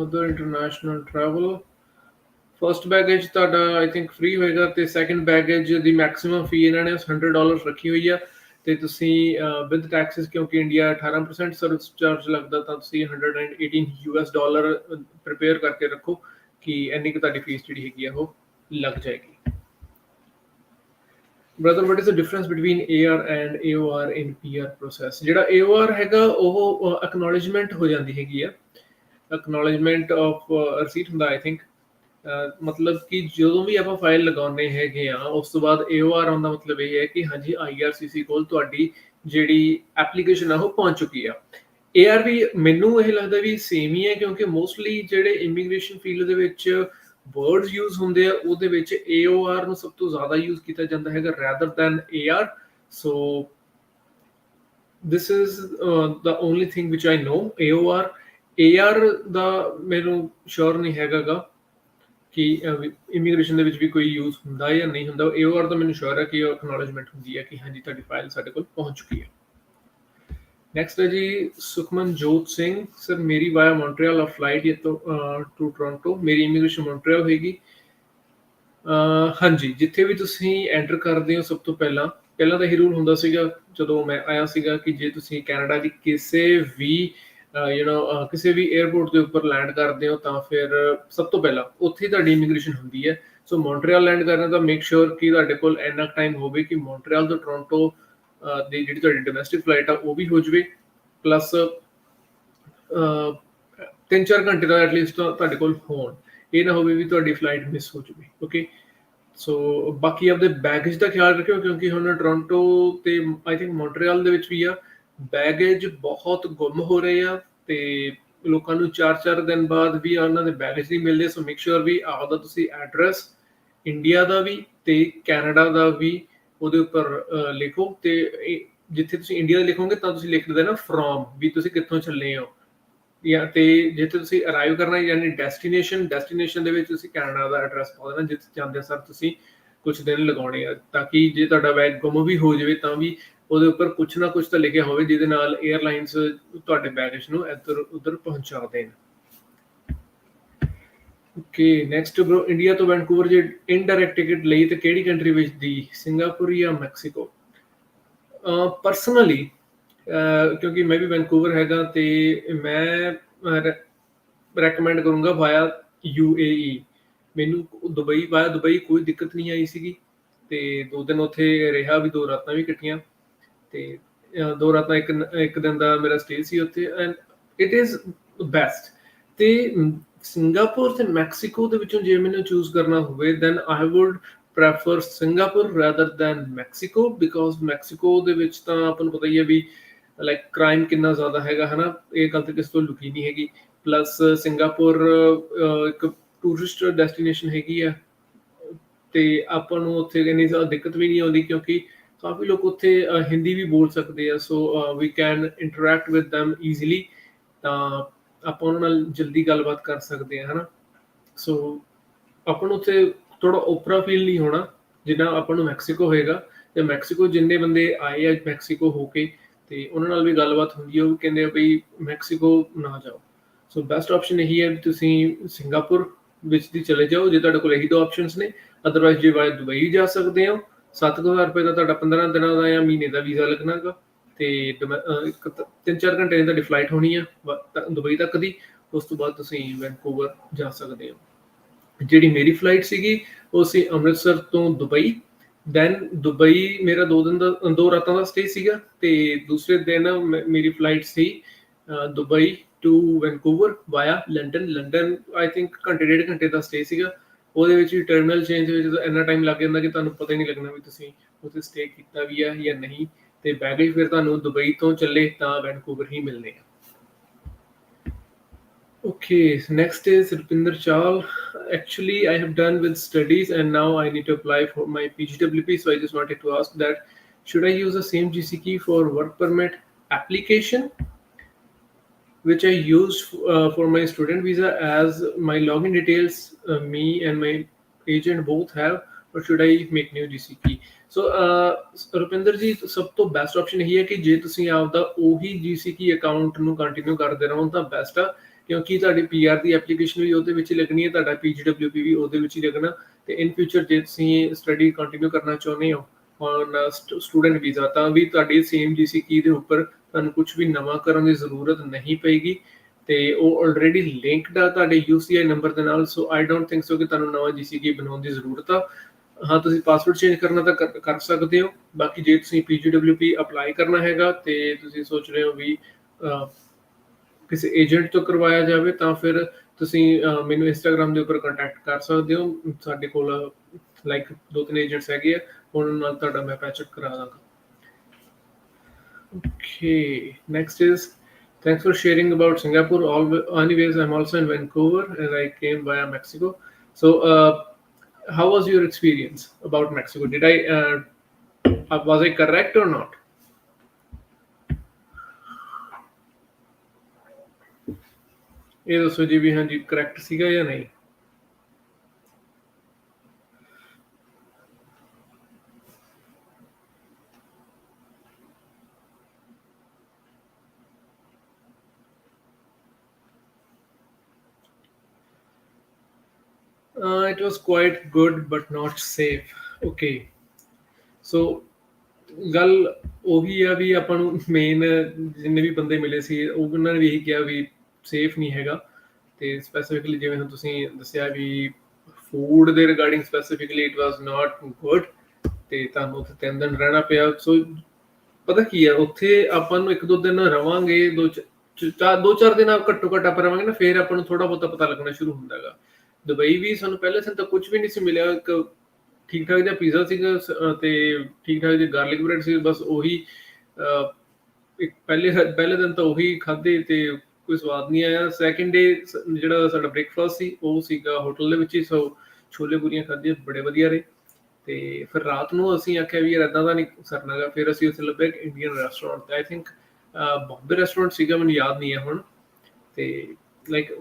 other international travel. First baggage ਤੁਹਾਡਾ ਆਈ ਥਿੰਕ ਫ੍ਰੀ ਹੋਏਗਾ, ਤੇ ਸੈਕੰਡ ਬੈਗੇਜ ਦੀ ਮੈਕਸਿਮਮ ਫੀ ਇਹਨਾਂ ਨੇ $100 ਰੱਖੀ ਹੋਈ ਆ, ਤੇ ਤੁਸੀਂ ਵਿਦ ਟੈਕਸਿਸ, ਕਿਉਂਕਿ ਇੰਡੀਆ 18% ਸਰਵਿਸ ਚਾਰਜ ਲੱਗਦਾ, ਤਾਂ ਤੁਸੀਂ $118 ਪ੍ਰੀਪੇਅਰ ਕਰਕੇ ਰੱਖੋ ਕਿ ਇੰਨੀ ਕੁ ਤੁਹਾਡੀ ਫੀਸ ਜਿਹੜੀ ਹੈਗੀ ਆ ਉਹ ਲੱਗ ਜਾਏਗੀ। Brother, what is the difference between AR and AOR in PR process? ਜਿਹੜਾ AOR ਹੈਗਾ ਉਹ acknowledgement ਹੋ ਜਾਂਦੀ ਹੈਗੀ ਆ, acknowledgement of receipt ਹੁੰਦਾ ਆਈ ਥਿੰਕ, ਮਤਲਬ ਕਿ ਜਦੋਂ ਵੀ ਆਪਾਂ ਫਾਈਲ ਲਗਾਉਂਦੇ ਹੈਗੇ ਆ ਉਸ ਤੋਂ ਬਾਅਦ AOR ਆਉਣ ਦਾ ਮਤਲਬ ਇਹ ਹੈ ਕਿ ਹਾਂਜੀ IRCC ਕੋਲ ਤੁਹਾਡੀ ਜਿਹੜੀ ਐਪਲੀਕੇਸ਼ਨ ਆ ਉਹ ਪਹੁੰਚ ਚੁੱਕੀ ਆ। AR ਵੀ ਮੈਨੂੰ ਇਹ ਲੱਗਦਾ ਵੀ ਸੇਮ ਹੀ ਹੈ, ਕਿਉਂਕਿ ਮੋਸਟਲੀ ਜਿਹੜੇ ਇਮੀਗ੍ਰੇਸ਼ਨ ਫੀਲਡ ਦੇ ਵਿੱਚ ਵਰਡਸ ਯੂਜ਼ ਹੁੰਦੇ ਆ ਉਹਦੇ ਵਿੱਚ AOR ਨੂੰ ਸਭ ਤੋਂ ਜ਼ਿਆਦਾ ਯੂਜ਼ ਕੀਤਾ ਜਾਂਦਾ ਹੈਗਾ rather than AR। So this is the only thing which I know, AOR AR ਦਾ ਮੈਨੂੰ ਸ਼ੋਰ ਨਹੀਂ ਹੈਗਾਗਾ ਕਿ ਇਮੀਗ੍ਰੇਸ਼ਨ ਦੇ ਵਿੱਚ ਵੀ ਕੋਈ ਯੂਜ਼ ਹੁੰਦਾ ਜਾਂ ਨਹੀਂ ਹੁੰਦਾ। AOR ਤਾਂ ਮੈਨੂੰ ਸ਼ੋਰ ਹੈ ਕਿ ਉਹ ਐਕਨੋਲੇਜਮੈਂਟ ਹੁੰਦੀ ਹੈ ਕਿ ਹਾਂਜੀ ਤੁਹਾਡੀ ਫਾਈਲ ਸਾਡੇ ਕੋਲ ਪਹੁੰਚ ਚੁੱਕੀ ਹੈ। ਨੈਕਸਟ ਹੈ ਜੀ ਸੁਖਮਨਜੋਤ ਸਿੰਘ ਸਰ, ਮੇਰੀ ਵਾਇਆ ਮੌਂਟਰੀਅਲ ਆ ਫਲਾਈਟ ਟੂ ਟੋਰਾਂਟੋ, ਮੇਰੀ ਇਮੀਗ੍ਰੇਸ਼ਨ ਮੌਂਟਰੀਅਲ ਹੋਏਗੀ। ਹਾਂਜੀ, ਜਿੱਥੇ ਵੀ ਤੁਸੀਂ ਐਂਟਰ ਕਰਦੇ ਹੋ ਸਭ ਤੋਂ ਪਹਿਲਾਂ, ਪਹਿਲਾਂ ਤਾਂ ਇਹੀ ਰੂਲ ਹੁੰਦਾ ਸੀਗਾ ਜਦੋਂ ਮੈਂ ਆਇਆ ਸੀਗਾ ਕਿ ਜੇ ਤੁਸੀਂ ਕੈਨੇਡਾ ਦੀ ਕਿਸੇ ਵੀ ਕਿਸੇ ਵੀ 에ਅਰਪੋਰਟ ਦੇ ਉੱਪਰ ਲੈਂਡ ਕਰਦੇ ਹੋ ਤਾਂ ਫਿਰ ਸਭ ਤੋਂ ਪਹਿਲਾਂ ਉੱਥੇ ਹੀ ਤੁਹਾਡੀ ਇਮੀਗ੍ਰੇਸ਼ਨ ਹੁੰਦੀ ਹੈ। ਸੋ ਮੌਂਟਰੀਅਲ ਲੈਂਡ ਕਰਨਾ ਤਾਂ ਮੇਕ ਸ਼ੋਰ ਕਿ ਤੁਹਾਡੇ ਕੋਲ ਇੰਨਾ ਟਾਈਮ ਹੋਵੇ ਕਿ ਮੌਂਟਰੀਅਲ ਤੋਂ ਟੋਰਾਂਟੋ ਦੀ ਜਿਹੜੀ ਤੁਹਾਡੀ ਡੋਮੈਸਟਿਕ ਫਲਾਈਟ ਆ ਉਹ ਵੀ ਹੋ ਜਾਵੇ, ਪਲੱਸ 3-4 ਘੰਟੇ ਦਾ ਐਟਲੀਸਟ ਤੁਹਾਡੇ ਕੋਲ ਹੋਣ। ਇਹ ਨਾ ਹੋਵੇ ਵੀ ਤੁਹਾਡੀ ਫਲਾਈਟ ਮਿਸ ਹੋ ਜਾਵੇ। ਓਕੇ, ਸੋ ਬਾਕੀ ਆਪਦੇ ਬੈਗੇਜ ਦਾ ਖਿਆਲ ਰੱਖਿਓ ਕਿਉਂਕਿ ਹੁਣ ਟੋਰਾਂਟੋ ਤੇ ਆਈ ਥਿੰਕ ਮੌਂਟਰੀਅਲ ਦੇ ਵਿੱਚ ਵੀ ਆ, ਬੈਗੇਜ ਬਹੁਤ ਗੁੰਮ ਹੋ ਰਹੇ ਆ ਤੇ ਲੋਕਾਂ ਨੂੰ 4-4 ਦਿਨ ਬਾਅਦ ਵੀ ਉਹਨਾਂ ਦੇ ਬੈਗੇਜ ਨਹੀਂ ਮਿਲਦੇ। ਸੋ ਮੇਕ ਸ਼ੋਰ ਵੀ ਆਪਦਾ ਤੁਸੀਂ ਐਡਰੈਸ ਇੰਡੀਆ ਦਾ ਵੀ ਤੇ ਕੈਨੇਡਾ ਦਾ ਵੀ ਉਹਦੇ ਉੱਪਰ ਲਿਖੋ ਤੇ ਜਿੱਥੇ ਤੁਸੀਂ ਇੰਡੀਆ ਦਾ ਲਿਖੋਗੇ ਤਾਂ ਤੁਸੀਂ ਲਿਖ ਦੇਣਾ ਫਰੋਮ, ਵੀ ਤੁਸੀਂ ਕਿੱਥੋਂ ਚੱਲੇ ਹੋ, ਜਾਂ ਤੇ ਜਿੱਥੇ ਤੁਸੀਂ ਅਰਾਈਵ ਕਰਨਾ ਯਾਨੀ ਡੈਸਟੀਨੇਸ਼ਨ ਦੇ ਵਿੱਚ ਤੁਸੀਂ ਕੈਨੇਡਾ ਦਾ ਐਡਰੈਸ ਪਾ ਦੇਣਾ ਜਿੱਥੇ ਜਾਂਦੇ ਸਰ ਤੁਸੀਂ ਕੁਝ ਦਿਨ ਲਗਾਉਣੇ ਆ, ਤਾਂ ਕਿ ਜੇ ਤੁਹਾਡਾ ਬੈਗ ਗੁੰਮ ਵੀ ਹੋ ਜਾਵੇ ਤਾਂ ਵੀ ਉਹਦੇ ਉੱਪਰ ਕੁਛ ਨਾ ਕੁਛ ਤਾਂ ਲਿਖਿਆ ਹੋਵੇ ਜਿਹਦੇ ਨਾਲ 에ਅਰਲਾਈਨਸ ਤੁਹਾਡੇ ਬੈਗੇਜ ਨੂੰ ਇੱਧਰ ਉੱਧਰ ਪਹੁੰਚਾ ਦੇਣ। ਓਕੇ, ਨੈਕਸਟ ਬ్రో, ਇੰਡੀਆ ਤੋਂ ਵੈਨਕੂਵਰ ਜੇ ਇਨਡਾਇਰੈਕਟ ਟਿਕਟ ਲਈ ਤੇ ਕਿਹੜੀ ਕੰਟਰੀ ਵਿੱਚ ਦੀ, ਸਿੰਗਾਪੁਰ ਜਾਂ ਮੈਕਸੀਕੋ? ਪਰਸਨਲੀ ਕਿਉਂਕਿ ਮੈਂ ਵੀ ਵੈਨਕੂਵਰ ਹੈਗਾ ਤੇ ਮੈਂ ਰੈਕਮੈਂਡ ਕਰੂੰਗਾ ਵਾਇਆ UAE। ਮੈਨੂੰ ਦੁਬਈ ਵਾਇਆ ਦੁਬਈ ਕੋਈ ਦਿੱਕਤ ਨਹੀਂ ਆਈ ਸੀਗੀ ਤੇ 2 ਦਿਨ ਉੱਥੇ ਰਿਹਾ ਵੀ, 2 ਰਾਤਾਂ ਵੀ ਕੱਟੀਆਂ ਤੇ 2 ਰਾਤਾਂ ਇੱਕ ਦਿਨ ਦਾ ਮੇਰਾ ਸਟੇ ਸੀ ਉੱਥੇ ਐਂਡ ਇਟ ਇਜ਼ ਬੈਸਟ। ਤੇ ਸਿੰਗਾਪੁਰ ਤੇ ਮੈਕਸੀਕੋ ਦੇ ਵਿੱਚੋਂ ਜੇ ਮੈਨੂੰ ਚੂਜ਼ ਕਰਨਾ ਹੋਵੇ then I would prefer Singapore rather than Mexico, because Mexico ਦੇ ਵਿੱਚ ਤਾਂ ਆਪਾਂ ਨੂੰ ਪਤਾ ਹੀ ਹੈ ਵੀ ਲਾਈਕ ਕ੍ਰਾਈਮ ਕਿੰਨਾ ਜ਼ਿਆਦਾ ਹੈਗਾ ਹਨਾ, ਇਹ ਗੱਲ ਤਾਂ ਕਿਸੇ ਤੋਂ ਲੁਕੀ ਨਹੀਂ ਹੈਗੀ। ਪਲੱਸ ਸਿੰਗਾਪੁਰ ਇੱਕ ਟੂਰਿਸਟ ਡੈਸਟੀਨੇਸ਼ਨ ਹੈਗੀ ਆ ਤੇ ਆਪਾਂ ਨੂੰ ਉੱਥੇ ਇੰਨੀ ਜ਼ਿਆਦਾ ਦਿੱਕਤ ਵੀ ਨਹੀਂ ਆਉਂਦੀ ਕਿਉਂਕਿ ਕਾਫੀ ਲੋਕ ਉੱਥੇ ਹਿੰਦੀ ਵੀ ਬੋਲ ਸਕਦੇ ਆ। So we can interact with them easily, ਤਾਂ ਆਪਾਂ ਉਹਨਾਂ ਨਾਲ ਜਲਦੀ ਗੱਲਬਾਤ ਕਰ ਸਕਦੇ ਆ ਹਨਾ। ਸੋ ਆਪਾਂ ਨੂੰ ਉੱਥੇ ਥੋੜਾ ਓਪਰਾ ਫੀਲ ਨਹੀਂ ਹੋਣਾ ਜਿੰਨਾ ਆਪਾਂ ਨੂੰ ਮੈਕਸੀਕੋ ਹੋਏਗਾ। ਤੇ ਮੈਕਸੀਕੋ ਜਿੰਨੇ ਬੰਦੇ ਆਏ ਆ ਮੈਕਸੀਕੋ ਹੋ ਕੇ ਤੇ ਉਹਨਾਂ ਨਾਲ ਵੀ ਗੱਲਬਾਤ ਹੁੰਦੀ ਆ, ਉਹ ਕਹਿੰਦੇ ਆ ਬਈ ਮੈਕਸੀਕੋ ਨਾ ਜਾਓ। ਸੋ ਬੈਸਟ ਆਪਸ਼ਨ ਇਹੀ ਹੈ ਵੀ ਤੁਸੀਂ ਸਿੰਗਾਪੁਰ ਵਿੱਚ ਦੀ ਚਲੇ ਜਾਓ ਜੇ ਤੁਹਾਡੇ ਕੋਲ ਇਹੀ 2 ਆਪਸ਼ਨਸ ਨੇ। ਅਦਰਵਾਈਜ਼ ਜੇ ਬਾਏ ਦੁਬਈ ਜਾ ਸਕਦੇ ਹੋ, 7,000 ਰੁਪਏ ਦਾ ਤੁਹਾਡਾ 15 ਦਿਨਾਂ ਦਾ ਜਾਂ ਮਹੀਨੇ ਦਾ ਵੀਜ਼ਾ ਲੱਗਣਾ ਗਾ ਤੇ 3-4 ਘੰਟੇ ਦੀ ਤੁਹਾਡੀ ਫਲਾਈਟ ਹੋਣੀ ਆ ਦੁਬਈ ਤੱਕ ਦੀ। ਉਸ ਤੋਂ ਬਾਅਦ ਤੁਸੀਂ ਵੈਨਕੂਵਰ ਜਾ ਸਕਦੇ ਹੋ। ਜਿਹੜੀ ਮੇਰੀ ਫਲਾਈਟ ਸੀਗੀ ਉਹ ਸੀ ਅੰਮ੍ਰਿਤਸਰ ਤੋਂ ਦੁਬਈ, ਦੈਨ ਦੁਬਈ ਮੇਰਾ 2 ਦਿਨ ਦਾ 2 ਰਾਤਾਂ ਦਾ ਸਟੇ ਸੀਗਾ ਤੇ ਦੂਸਰੇ ਦਿਨ ਮੇਰੀ ਫਲਾਈਟ ਸੀ Dubai to Vancouver via London. London I think ਘੰਟੇ 1.5 ਘੰਟੇ ਦਾ ਸਟੇ ਸੀਗਾ। ਉਹਦੇ ਵਿੱਚ ਵੀ ਟਰਮੀਨਲ ਚੇਂਜ ਵਿੱਚ ਇੰਨਾ ਟਾਈਮ ਲੱਗ ਜਾਂਦਾ ਕਿ ਤੁਹਾਨੂੰ ਪਤਾ ਹੀ ਨਹੀਂ ਲੱਗਣਾ ਵੀ ਤੁਸੀਂ ਉੱਥੇ ਸਟੇ ਕੀਤਾ ਵੀ ਆ ਜਾਂ ਨਹੀਂ, ਤੇ ਬੈਗੇਜ ਫਿਰ ਤੁਹਾਨੂੰ ਦੁਬਈ ਤੋਂ ਚੱਲੇ ਤਾਂ ਵੈਨਕੂਵਰ ਹੀ ਮਿਲਣੇ ਆ। Okay, next is Rupinder Chal. Actually, I have done with studies and now I need to apply for my PGWP. So I just wanted to ask that should I use the same GC key for work permit application, which I used for my student visa, as my login details, me and my agent both have, or should I make new GC key? ਸੋ ਰੁਪਿੰਦਰ ਜੀ ਸਭ ਤੋਂ best option ਇਹੀ ਹੈ ਕਿ ਜੇ ਤੁਸੀਂ ਆਪਦਾ ਉਹੀ GCK ਅਕਾਊਂਟ ਨੂੰ ਕੰਟੀਨਿਊ ਕਰਦੇ ਰਹੋ ਤਾਂ ਬੈਸਟ ਆ, ਕਿਉਂਕਿ ਤੁਹਾਡੀ PR ਦੀ ਐਪਲੀਕੇਸ਼ਨ ਵੀ ਉਹਦੇ ਵਿੱਚ ਹੀ ਲੱਗਣੀ ਹੈ, ਤੁਹਾਡਾ PGWP ਵੀ ਉਹਦੇ ਵਿੱਚ ਹੀ ਲੱਗਣਾ। ਤੇ ਇਨ ਫਿਊਚਰ ਜੇ ਤੁਸੀਂ ਸਟੱਡੀ ਕੰਟੀਨਿਊ ਕਰਨਾ ਚਾਹੁੰਦੇ ਹੋ ਔਨ ਸਟੂਡੈਂਟ ਵੀਜ਼ਾ ਤਾਂ ਵੀ ਤੁਹਾਡੀ ਸੇਮ GCK ਦੇ ਉੱਪਰ ਤੁਹਾਨੂੰ ਕੁਝ ਵੀ ਨਵਾਂ ਕਰਨ ਦੀ ਜ਼ਰੂਰਤ ਨਹੀਂ ਪਏਗੀ ਤੇ ਉਹ ਆਲਰੇਡੀ ਲਿੰਕਡ ਆ ਤੁਹਾਡੇ UCI ਨੰਬਰ ਦੇ ਨਾਲ। ਸੋ ਆਈ ਡੋਂਟ ਥਿੰਕ ਸੋ ਕਿ ਤੁਹਾਨੂੰ ਨਵਾਂ GCK ਬਣਾਉਣ ਦੀ ਜ਼ਰੂਰਤ ਆ। ਹਾਂ, ਤੁਸੀਂ ਪਾਸਵਰਡ ਚੇਂਜ ਕਰਨਾ ਤਾਂ ਕਰ ਸਕਦੇ ਹੋ। ਬਾਕੀ ਜੇ ਤੁਸੀਂ PGWP ਅਪਲਾਈ ਕਰਨਾ ਹੈਗਾ ਤੇ ਤੁਸੀਂ ਸੋਚ ਰਹੇ ਹੋ ਵੀ ਕਿਸੇ ਏਜੰਟ ਤੋਂ ਕਰਵਾਇਆ ਜਾਵੇ ਤਾਂ ਫਿਰ ਤੁਸੀਂ ਮੈਨੂੰ ਇੰਸਟਾਗ੍ਰਾਮ ਦੇ ਉੱਪਰ ਕੰਟੈਕਟ ਕਰ ਸਕਦੇ ਹੋ। ਸਾਡੇ ਕੋਲ ਲਾਈਕ 2-3 ਏਜੰਟਸ ਹੈਗੇ ਆ, ਉਹਨਾਂ ਨਾਲ ਤੁਹਾਡਾ ਮੈਂ ਪੈਚਅਪ ਕਰਾ ਦਾਂਗਾ। Okay, next is thanks for sharing about Singapore. Anyways, I'm also in Vancouver and I came via Mexico. So, how was your experience about Mexico? Did I was I correct or not? ਇਹ ਦੱਸੋ ਜੀ ਵੀ ਹਾਂਜੀ correct ਸੀਗਾ ਜਾਂ ਨਹੀਂ? It was quite good, but not safe. Okay, so ਗੱਲ ਉਹੀ ਆ ਵੀ ਆਪਾਂ ਨੂੰ ਮੇਨ ਜਿੰਨੇ ਵੀ ਬੰਦੇ ਮਿਲੇ ਸੀ ਉਹਨਾਂ ਨੇ ਵੀ ਇਹੀ ਕਿਹਾ ਵੀ ਸੇਫ ਨਹੀਂ ਹੈਗਾ ਤੇ ਸਪੈਸੀਫਿਕਲੀ ਜਿਵੇਂ ਹੁਣ ਤੁਸੀਂ ਦੱਸਿਆ ਵੀ ਫੂਡ ਦੇ regarding specifically it was not good ਤੇ ਤੁਹਾਨੂੰ ਉੱਥੇ 3 ਦਿਨ ਰਹਿਣਾ ਪਿਆ ਸੋ ਪਤਾ ਕੀ ਆ ਉੱਥੇ ਆਪਾਂ ਨੂੰ 1-2 ਦਿਨ ਰਵਾਂਗੇ 2-4 ਦਿਨ ਘੱਟੋ ਘੱਟ ਆਪਾਂ ਰਵਾਂਗੇ ਨਾ ਫਿਰ ਆਪਾਂ ਨੂੰ ਥੋੜਾ ਬਹੁਤਾ ਪਤਾ ਲੱਗਣਾ ਸ਼ੁਰੂ ਹੁੰਦਾ ਹੈਗਾ ਦੁਬਈ ਵੀ ਸਾਨੂੰ ਪਹਿਲੇ ਦਿਨ ਤਾਂ ਕੁਝ ਵੀ ਨਹੀਂ ਸੀ ਮਿਲਿਆ ਇੱਕ ਠੀਕ ਠਾਕ ਜਿਹਾ ਪੀਜ਼ਾ ਸੀਗਾ ਤੇ ਠੀਕ ਠਾਕ ਜਿਹੀ ਗਾਰਲਿਕ ਬ੍ਰੈਡ ਸੀ ਬਸ ਉਹੀ ਇੱਕ ਪਹਿਲੇ ਦਿਨ ਤਾਂ ਉਹੀ ਖਾਧੇ ਤੇ ਕੋਈ ਸਵਾਦ ਨਹੀਂ ਆਇਆ ਸੈਕਿੰਡ ਡੇ ਜਿਹੜਾ ਸਾਡਾ ਬ੍ਰੇਕਫਾਸਟ ਸੀ ਉਹ ਸੀਗਾ ਹੋਟਲ ਦੇ ਵਿੱਚ ਹੀ ਸੋ ਛੋਲੇ ਪੂਰੀਆਂ ਖਾਧੀਆਂ ਬੜੇ ਵਧੀਆ ਰਹੇ ਤੇ ਫਿਰ ਰਾਤ ਨੂੰ ਅਸੀਂ ਆਖਿਆ ਵੀ ਯਾਰ ਏਦਾਂ ਦਾ ਨਹੀਂ ਸਰਨਾ ਗਾ ਫਿਰ ਅਸੀਂ ਉੱਥੇ ਲੱਭਿਆ ਇੱਕ Indian restaurant I think Bombay restaurant ਸੀਗਾ ਮੈਨੂੰ ਯਾਦ ਨਹੀਂ ਹੈ ਹੁਣ ਤੇ ਲਾਈਕ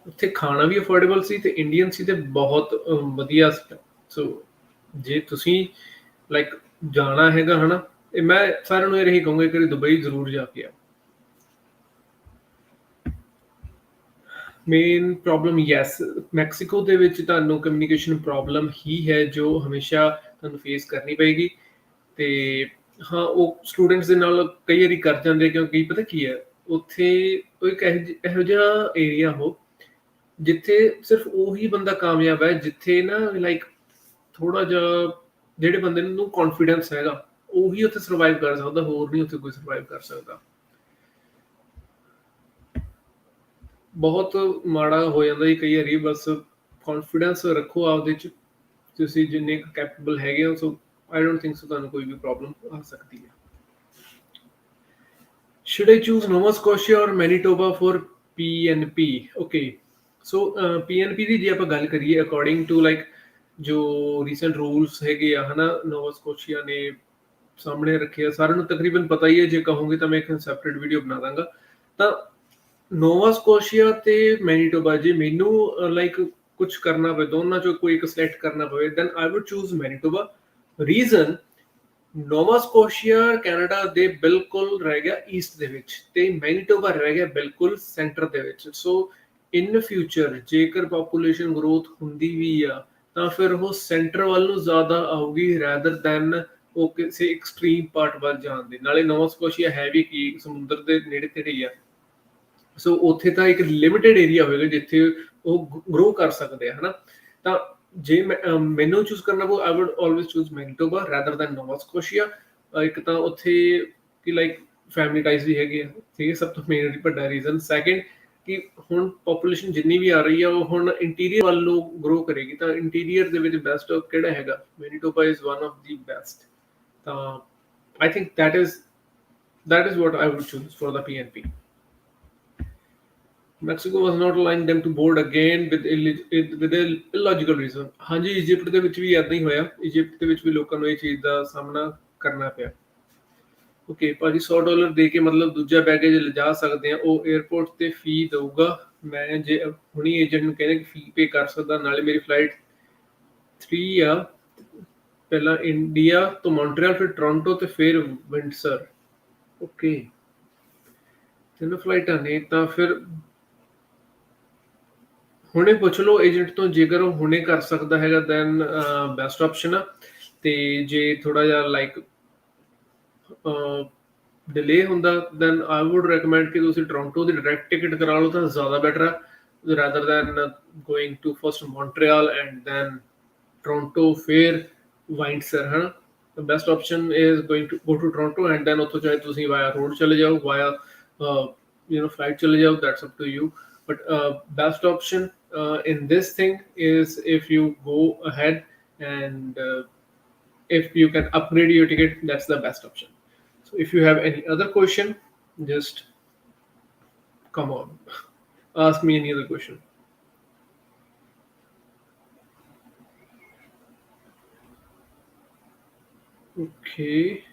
ਉੱਥੇ ਖਾਣਾ ਵੀ ਅਫੋਰਡੇਬਲ ਸੀ ਤੇ ਇੰਡੀਅਨ ਸੀ ਤੇ ਬਹੁਤ ਵਧੀਆ ਸੀ ਸੋ ਜੇ ਤੁਸੀਂ ਲਾਈਕ ਜਾਣਾ ਹੈਗਾ ਹਨਾ ਤੇ ਮੈਂ ਸਾਰਿਆਂ ਨੂੰ ਇਹ ਰਹੀ ਕਹੂੰਗਾ ਕਿ ਦੁਬਈ ਜ਼ਰੂਰ ਜਾ ਕੇ ਆ ਮੇਨ ਪ੍ਰੋਬਲਮ ਯੈਸ ਮੈਕਸੀਕੋ ਦੇ ਵਿੱਚ ਤੁਹਾਨੂੰ ਕਮਿਊਨੀਕੇਸ਼ਨ ਪ੍ਰੋਬਲਮ ਹੀ ਹੈ ਜੋ ਹਮੇਸ਼ਾ ਤੁਹਾਨੂੰ ਫੇਸ ਕਰਨੀ ਪਏਗੀ ਤੇ ਹਾਂ ਉਹ ਸਟੂਡੈਂਟਸ ਦੇ ਨਾਲ ਕਈ ਵਾਰੀ ਕਰ ਜਾਂਦੇ ਕਿਉਂਕਿ ਪਤਾ ਕੀ ਹੈ ਉੱਥੇ ਉਹ ਇੱਕ ਇਹੋ ਜਿਹਾ ਏਰੀਆ ਹੋ ਜਿੱਥੇ ਸਿਰਫ ਉਹੀ ਬੰਦਾ ਕਾਮਯਾਬ ਹੈ ਜਿੱਥੇ ਨਾ ਲਾਈਕ ਥੋੜਾ ਜਿਹਾ ਜਿਹੜੇ ਬੰਦੇ ਨੂੰ ਕੌਨਫੀਡੈਂਸ ਹੈਗਾ ਉਹੀ ਉੱਥੇ ਸਰਵਾਈਵ ਕਰ ਸਕਦਾ ਹੋਰ ਨਹੀਂ ਉੱਥੇ ਕੋਈ ਸਰਵਾਈਵ ਕਰ ਸਕਦਾ ਬਹੁਤ ਮਾੜਾ ਹੋ ਜਾਂਦਾ ਜੀ ਕਈ ਵਾਰੀ ਬਸ ਕੌਨਫੀਡੈਂਸ ਰੱਖੋ ਆਪਦੇ ਚ ਤੁਸੀਂ ਜਿੰਨੇ ਕੈਪੇਬਲ ਹੈਗੇ ਹੋ ਸੋ ਆਈ ਡੋਂਟ ਥਿੰਕ ਸੋ ਤੁਹਾਨੂੰ ਕੋਈ ਵੀ ਪ੍ਰੋਬਲਮ ਆ ਸਕਦੀ ਹੈ should I choose Nova Scotia or Manitoba for PNP okay so PNP ਦੀ ਜੇ ਆਪਾਂ ਗੱਲ ਕਰੀਏ ਅਕੋਰਡਿੰਗ ਟੂ ਲਾਈਕ ਜੋ ਰੀਸੈਂਟ ਰੂਲਸ ਹੈਗੇ ਆ ਹਨਾ ਨੋਵਾ ਸਕੋਸ਼ੀਆ ਨੇ ਸਾਹਮਣੇ ਰੱਖੇ ਆ ਸਾਰਿਆਂ ਨੂੰ ਤਕਰੀਬਨ ਪਤਾ ਹੀ ਹੈ ਜੇ ਕਹੋਗੇ ਤਾਂ ਮੈਂ ਇੱਕ ਸੈਪਰੇਟ ਵੀਡੀਓ ਬਣਾ ਦਾਂਗਾ ਤਾਂ ਨੋਵਾ ਸਕੋਸ਼ੀਆ ਤੇ ਮੈਨੀਟੋਬਾ ਜੇ ਮੈਨੂੰ ਲਾਈਕ ਕੁਝ ਕਰਨਾ ਪਵੇ ਦੋਨਾਂ ਚੋਂ ਕੋਈ ਇੱਕ ਸਿਲੈਕਟ ਕਰਨਾ ਪਵੇ then I would choose Manitoba reason Nova Scotia Canada ਦੇ ਬਿਲਕੁਲ ਰਹਿ ਗਿਆ ਈਸਟ ਦੇ ਵਿੱਚ ਤੇ ਮੈਨੀਟੋਬਾ ਰਹਿ ਗਿਆ ਬਿਲਕੁਲ ਸੈਂਟਰ ਦੇ ਵਿੱਚ ਸੋ ਇਨ ਫਿਊਚਰ ਜੇਕਰ ਪੋਪੂਲੇਸ਼ਨ ਗਰੋਥ ਹੁੰਦੀ ਵੀ ਆ ਤਾਂ ਫਿਰ ਉਹ ਸੈਂਟਰ ਵੱਲ ਨੂੰ ਜ਼ਿਆਦਾ ਆਊਗੀ ਰੈਦਰ ਦੈਨ ਉਹ ਕਿਸੇ ਐਕਸਟ੍ਰੀਮ ਪਾਰਟ ਵੱਲ ਜਾਣ ਦੇ ਨਾਲੇ ਨੋਵਾ ਸਕੋਸ਼ੀਆ ਹੈ ਵੀ ਕੀ ਸਮੁੰਦਰ ਦੇ ਨੇੜੇ ਤੇੜੇ ਹੀ ਆ ਸੋ ਉੱਥੇ ਤਾਂ ਇੱਕ ਲਿਮਿਟਿਡ ਏਰੀਆ ਹੋਵੇਗਾ ਜਿੱਥੇ ਉਹ ਗਰੋ ਕਰ ਸਕਦੇ ਆ ਹਨਾ ਤਾਂ ਜੇ ਮੈਨੂੰ ਚੂਜ਼ ਕਰਨਾ ਪਊ ਆਈ wood always choose Manitoba rather than ਨੋਵਾ ਸਕੋਸ਼ੀਆ ਇੱਕ ਤਾਂ ਉੱਥੇ ਕਿ ਲਾਈਕ ਫੈਮਿਲੀ ਟਾਈਜ਼ ਵੀ ਹੈਗੇ ਆ ਠੀਕ ਹੈ ਸਭ ਤੋਂ ਮੇਨ ਵੱਡਾ ਰੀਜ਼ਨ ਸੈਕਿੰਡ ਕਿ ਹੁਣ ਪੋਪੂਲੇਸ਼ਨ ਜਿੰਨੀ ਵੀ ਆ ਰਹੀ ਆ ਉਹ ਹੁਣ ਇੰਟੀਰੀਅਰ ਵੱਲ ਨੂੰ ਗਰੋ ਕਰੇਗੀ ਤਾਂ ਇੰਟੀਰੀਅਰ ਦੇ ਵਿੱਚ ਬੈਸਟ ਕਿਹੜਾ ਹੈਗਾ Manitoba is one of the best ਤਾਂ I think that is what I would choose for the PNP. Mexico was not allowing them to board again with a illogical reason. ਹਾਂਜੀ Egypt ਦੇ ਵਿੱਚ ਵੀ ਏਦਾਂ ਹੀ ਹੋਇਆ Egypt ਦੇ ਵਿੱਚ ਵੀ ਲੋਕਾਂ ਨੂੰ ਇਹ ਚੀਜ਼ ਦਾ ਸਾਹਮਣਾ ਕਰਨਾ ਪਿਆ ਓਕੇ ਭਾਜੀ $100 ਦੇ ਕੇ ਮਤਲਬ ਦੂਜਾ ਬੈਗੇਜ ਲਿਜਾ ਸਕਦੇ ਆ ਉਹ 에ਅਰਪੋਰਟ ਤੇ ਫੀ ਦਊਗਾ ਮੈਂ ਜੇ ਹੁਣੀ ਏਜੰਟ ਨੂੰ ਕਹਿੰਦੇ ਕਿ ਫੀ ਪੇ ਕਰ ਸਕਦਾ ਨਾਲੇ ਮੇਰੀ ਫਲਾਈਟ 3 ਆ ਪਹਿਲਾਂ ਇੰਡੀਆ ਤੋਂ ਮੌਂਟਰੀਅਲ ਫਿਰ ਟੋਰਾਂਟੋ ਤੇ ਫਿਰ ਵਿੰਡਸਰ ਓਕੇ 3 ਫਲਾਈਟਾਂ ਨੇ ਤਾਂ ਫਿਰ ਹੁਣੇ ਪੁੱਛ ਲਓ ਏਜੰਟ ਤੋਂ ਜੇਕਰ ਉਹ ਹੁਣੇ ਕਰ ਸਕਦਾ ਹੈਗਾ ਦੈਨ ਬੈਸਟ ਆਪਸ਼ਨ ਆ ਤੇ ਜੇ ਥੋੜਾ ਜਿਹਾ ਲਾਈਕ ਡਿਲੇ ਹੁੰਦਾ ਦੈਨ ਆਈ ਵੁੱਡ ਰეკਮੈਂਡ ਕਿ ਤੁਸੀਂ ਟੋਰਾਂਟੋ ਦੀ ਡਾਇਰੈਕਟ ਟਿਕਟ ਕਰਾ ਲਓ ਤਾਂ ਜ਼ਿਆਦਾ ਬੈਟਰ ਆ rather than going to first Montreal and then Toronto ਫਿਰ Windsor ਹਨਾ the best option is going to go to Toronto and then ਉੱਥੋਂ ਚਾਹੇ ਤੁਸੀਂ via road ਚਲੇ ਜਾਓ via flight ਚਲੇ ਜਾਓ that's up to you but best option in this thing is if you go ahead and if you can upgrade your ticket that's the best option so if you have any other question just come on ask me any other question okay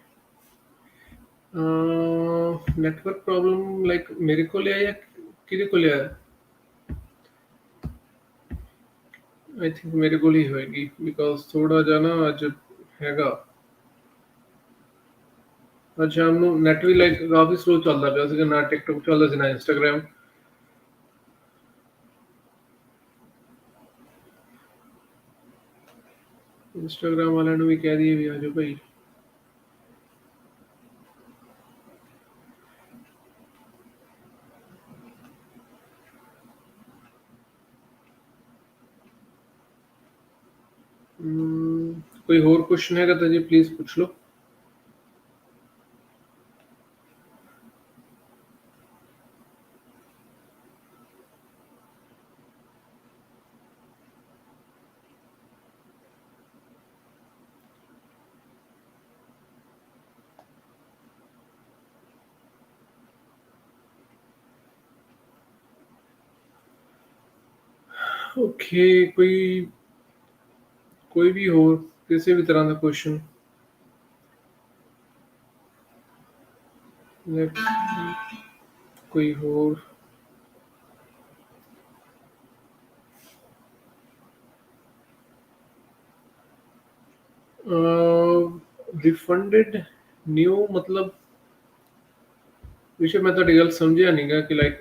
network problem like मेरे को ले आया किधर को ले आया I think मेरे को ही होएगी बिकॉज थोड़ा जाना आज हैगा ਅੱਜ ਸ਼ਾਮ ਨੂੰ ਨੈਟ ਵੀ ਲਾਈਕ ਕਾਫੀ ਸਲੋ ਚੱਲਦਾ ਪਿਆ ਸੀਗਾ ਨਾ ਟਿਕਟੋਕ ਚੱਲਦਾ ਸੀ ਨਾ ਇੰਸਟਾਗ੍ਰਾਮ ਇੰਸਟਾਗ੍ਰਾਮ ਵਾਲਿਆਂ ਨੂੰ ਵੀ ਕਹਿ ਦਈਏ ਵੀ ਆ ਜਾਓ ਭਾਈ। ਕੋਈ ਹੋਰ ਕੁਐਸਚਨ ਹੈਗਾ ਤਾਂ ਜੀ ਪਲੀਜ਼ ਪੁੱਛ ਲਓ। ਓਕੇ, ਕੋਈ ਵੀ ਹੋਰ ਕਿਸੇ ਵੀ ਤਰ੍ਹਾਂ ਦਾ ਕੁਐਸਚਨ। ਕੋਈ ਹੋਰ? ਰਿਫੰਡਡ ਨਿਊ ਮਤਲਬ ਵਿਸ਼ੇ, ਮੈਂ ਤੁਹਾਡੀ ਗੱਲ ਸਮਝਿਆ ਨਹੀਂਗਾ ਕਿ ਲਾਈਕ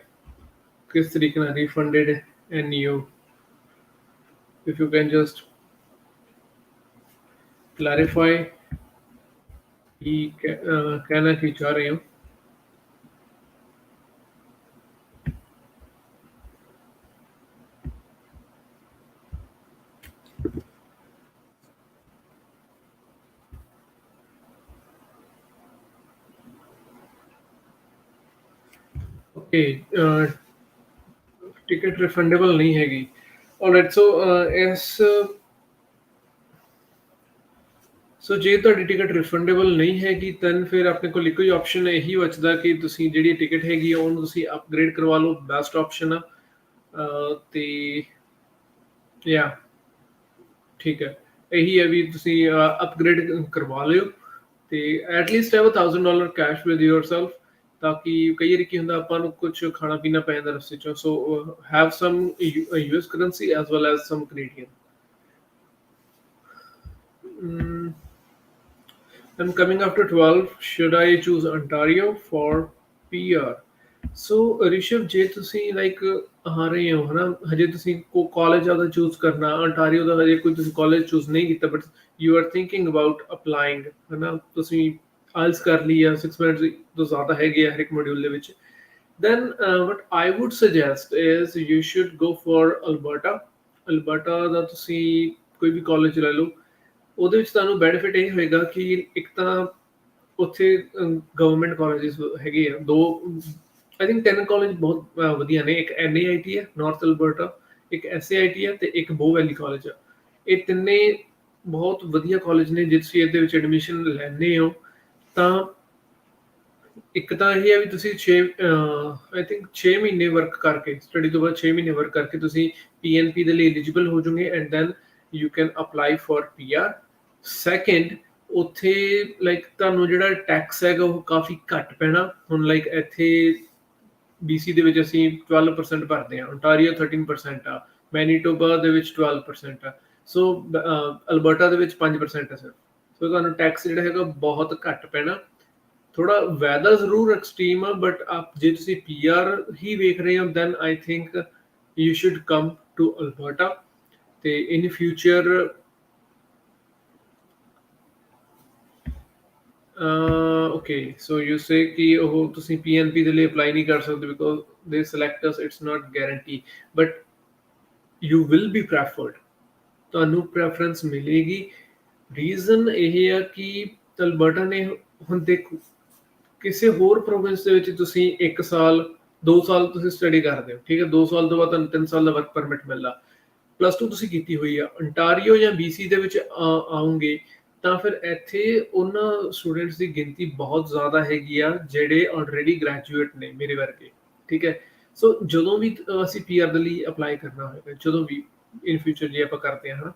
ਕਿਸ ਤਰੀਕੇ ਨਾਲ refunded and new, if you can just clarify ਕਿ ਕਹਿਣਾ ਕੀ ਚਾਹ ਰਹੇ ਹੋ। ਓਕੇ, ਟਿਕਟ ਰਿਫੰਡੇਬਲ ਨਹੀਂ ਹੈਗੀ। ਆਲਰਾਈਟ, ਸੋ ਜੇ ਤੁਹਾਡੀ ਟਿਕਟ ਰਿਫੰਡੇਬਲ ਨਹੀਂ ਹੈਗੀ ਤਾਂ ਫਿਰ ਆਪਣੇ ਕੋਲ ਇੱਕੋ ਹੀ ਆਪਸ਼ਨ ਇਹੀ ਬਚਦਾ ਕਿ ਤੁਸੀਂ ਜਿਹੜੀ ਟਿਕਟ ਹੈਗੀ ਆ ਉਹਨੂੰ ਤੁਸੀਂ ਅਪਗ੍ਰੇਡ ਕਰਵਾ ਲਓ। ਬੈਸਟ ਆਪਸ਼ਨ ਆ। ਤੇ ਯਾ ਠੀਕ ਹੈ, ਇਹੀ ਹੈ ਵੀ ਤੁਸੀਂ ਅਪਗ੍ਰੇਡ ਕਰਵਾ ਲਿਓ ਤੇ at least have $1000 cash with yourself, ਤਾਂ ਕਿ ਕਈ ਵਾਰੀ ਕੀ ਹੁੰਦਾ ਆਪਾਂ ਨੂੰ ਕੁਝ ਖਾਣਾ ਪੀਣਾ ਪੈ ਜਾਂਦਾ ਰਸਤੇ ਚੋਂ। So have some US currency as well as some Canadian. I'm coming after 12. Should I choose Ontario for PR? ਸੋ ਰਿਸ਼ਵ, ਜੇ ਤੁਸੀਂ ਲਾਈਕ ਆ ਰਹੇ ਹੋ ਹਨਾ, ਹਜੇ ਤੁਸੀਂ ਕਾਲਜ ਆਦਾ ਚੂਜ਼ ਕਰਨਾ ਅੰਟਾਰੀਓ ਦਾ, ਹਜੇ ਕੋਈ ਤੁਸੀਂ ਕਾਲਜ ਚੂਜ਼ ਨਹੀਂ ਕੀਤਾ but you are thinking about applying, ਹਨਾ ਤੁਸੀਂ ਆਇਲਸ ਕਰ ਲਈ ਆ 6 ਮਿੰਟ ਤੋਂ ਜ਼ਿਆਦਾ ਹੈਗੇ ਆ ਹਰ ਇੱਕ ਮੋਡਿਊਲ ਦੇ ਵਿੱਚ, then what I would suggest is you should go for Alberta। Alberta ਦਾ ਤੁਸੀਂ ਕੋਈ ਵੀ ਕਾਲਜ ਲੈ ਲਓ, ਉਹਦੇ ਵਿੱਚ ਤੁਹਾਨੂੰ ਬੈਨੀਫਿਟ ਇਹ ਹੋਏਗਾ ਕਿ ਇੱਕ ਤਾਂ ਉੱਥੇ ਗਵਰਨਮੈਂਟ ਕਾਲਜਿਸ ਹੈਗੇ ਆ ਦੋ, ਆਈ ਥਿੰਕ 10 ਕਾਲਜ ਬਹੁਤ ਵਧੀਆ ਨੇ। ਇੱਕ NAIT ਹੈ ਨਾਰਥ ਅਲਬਰਟਾ, ਇੱਕ SAIT ਹੈ ਤੇ ਇੱਕ ਬੋ ਵੈਲੀ ਕਾਲਜ ਆ। ਇਹ ਤਿੰਨੇ ਬਹੁਤ ਵਧੀਆ ਕਾਲਜ ਨੇ। ਜੇ ਤੁਸੀਂ ਇਹਦੇ ਵਿੱਚ ਐਡਮਿਸ਼ਨ ਲੈਂਦੇ ਹੋ ਤਾਂ ਇੱਕ ਤਾਂ ਇਹ ਹੈ ਵੀ ਤੁਸੀਂ 6 ਮਹੀਨੇ ਵਰਕ ਕਰਕੇ, ਸਟੱਡੀ ਤੋਂ ਬਾਅਦ 6 ਮਹੀਨੇ ਵਰਕ ਕਰਕੇ ਤੁਸੀਂ PNP ਦੇ ਲਈ ਐਲੀਜੀਬਲ ਹੋ ਜਾਓਗੇ and then you can apply for PR। Second, ਉੱਥੇ ਲਾਈਕ ਤੁਹਾਨੂੰ ਜਿਹੜਾ ਟੈਕਸ ਹੈਗਾ ਉਹ ਕਾਫੀ ਘੱਟ ਪੈਣਾ। ਹੁਣ ਲਾਈਕ ਇੱਥੇ BC ਦੇ ਵਿੱਚ ਅਸੀਂ 12% ਭਰਦੇ ਹਾਂ, ontario 13% ਆ, ਮੈਨੀਟੋਬਾ ਦੇ ਵਿੱਚ 12% ਆ, ਸੋ ਅਲਬਰਟਾ ਦੇ ਵਿੱਚ 5% ਹੈ ਸਿਰਫ। ਸੋ ਤੁਹਾਨੂੰ ਟੈਕਸ ਜਿਹੜਾ ਹੈਗਾ ਬਹੁਤ ਘੱਟ ਪੈਣਾ। ਥੋੜਾ ਵੈਦਰ ਜ਼ਰੂਰ ਐਕਸਟ੍ਰੀਮ ਆ ਬਟ ਜੇ ਤੁਸੀਂ PR ਹੀ ਵੇਖ ਰਹੇ ਹੋ then I think you should come to Alberta. ਤੇ in future okay, so you say ਕਿ ਉਹ ਤੁਸੀਂ PNP ਦੇ ਲਈ ਅਪਲਾਈ ਨਹੀਂ ਕਰ ਸਕਦੇ ਬਿਕੋਜ਼ ਦੇ select us, it's not guarantee but you will be preferred, ਤੁਹਾਨੂੰ ਪ੍ਰੈਫਰੈਂਸ ਮਿਲੇਗੀ। ਰੀਜ਼ਨ ਇਹ ਆ ਕਿ ਅਲਬਰਟਾ ਨੇ ਹੁਣ ਦੇਖੋ ਕਿਸੇ ਹੋਰ ਪ੍ਰੋਵਿੰਸ ਦੇ ਵਿੱਚ ਤੁਸੀਂ 1 ਸਾਲ 2 ਸਾਲ ਤੁਸੀਂ ਸਟੱਡੀ ਕਰਦੇ ਹੋ, ਠੀਕ ਹੈ, 2 ਸਾਲ ਤੋਂ ਬਾਅਦ ਤੁਹਾਨੂੰ 3 ਸਾਲ ਦਾ ਵਰਕ ਪਰਮਿਟ ਮਿਲਦਾ, +2 ਤੁਸੀਂ ਕੀਤੀ ਹੋਈ ਆ, ontario ਜਾਂ BC ਦੇ ਵਿੱਚ ਆਉਂਗੇ ਤਾਂ ਫਿਰ ਇੱਥੇ ਉਹਨਾਂ ਸਟੂਡੈਂਟਸ ਦੀ ਗਿਣਤੀ ਬਹੁਤ ਜ਼ਿਆਦਾ ਹੈਗੀ ਆ ਜਿਹੜੇ ਆਲਰੇਡੀ ਗ੍ਰੈਜੂਏਟ ਨੇ ਮੇਰੇ ਵਰਗੇ, ਠੀਕ ਹੈ। ਸੋ ਜਦੋਂ ਵੀ ਅਸੀਂ PR ਦੇ ਲਈ ਅਪਲਾਈ ਕਰਨਾ ਹੋਏਗਾ, ਜਦੋਂ ਵੀ ਇਨ ਫਿਊਚਰ ਜੇ ਆਪਾਂ ਕਰਦੇ ਹਾਂ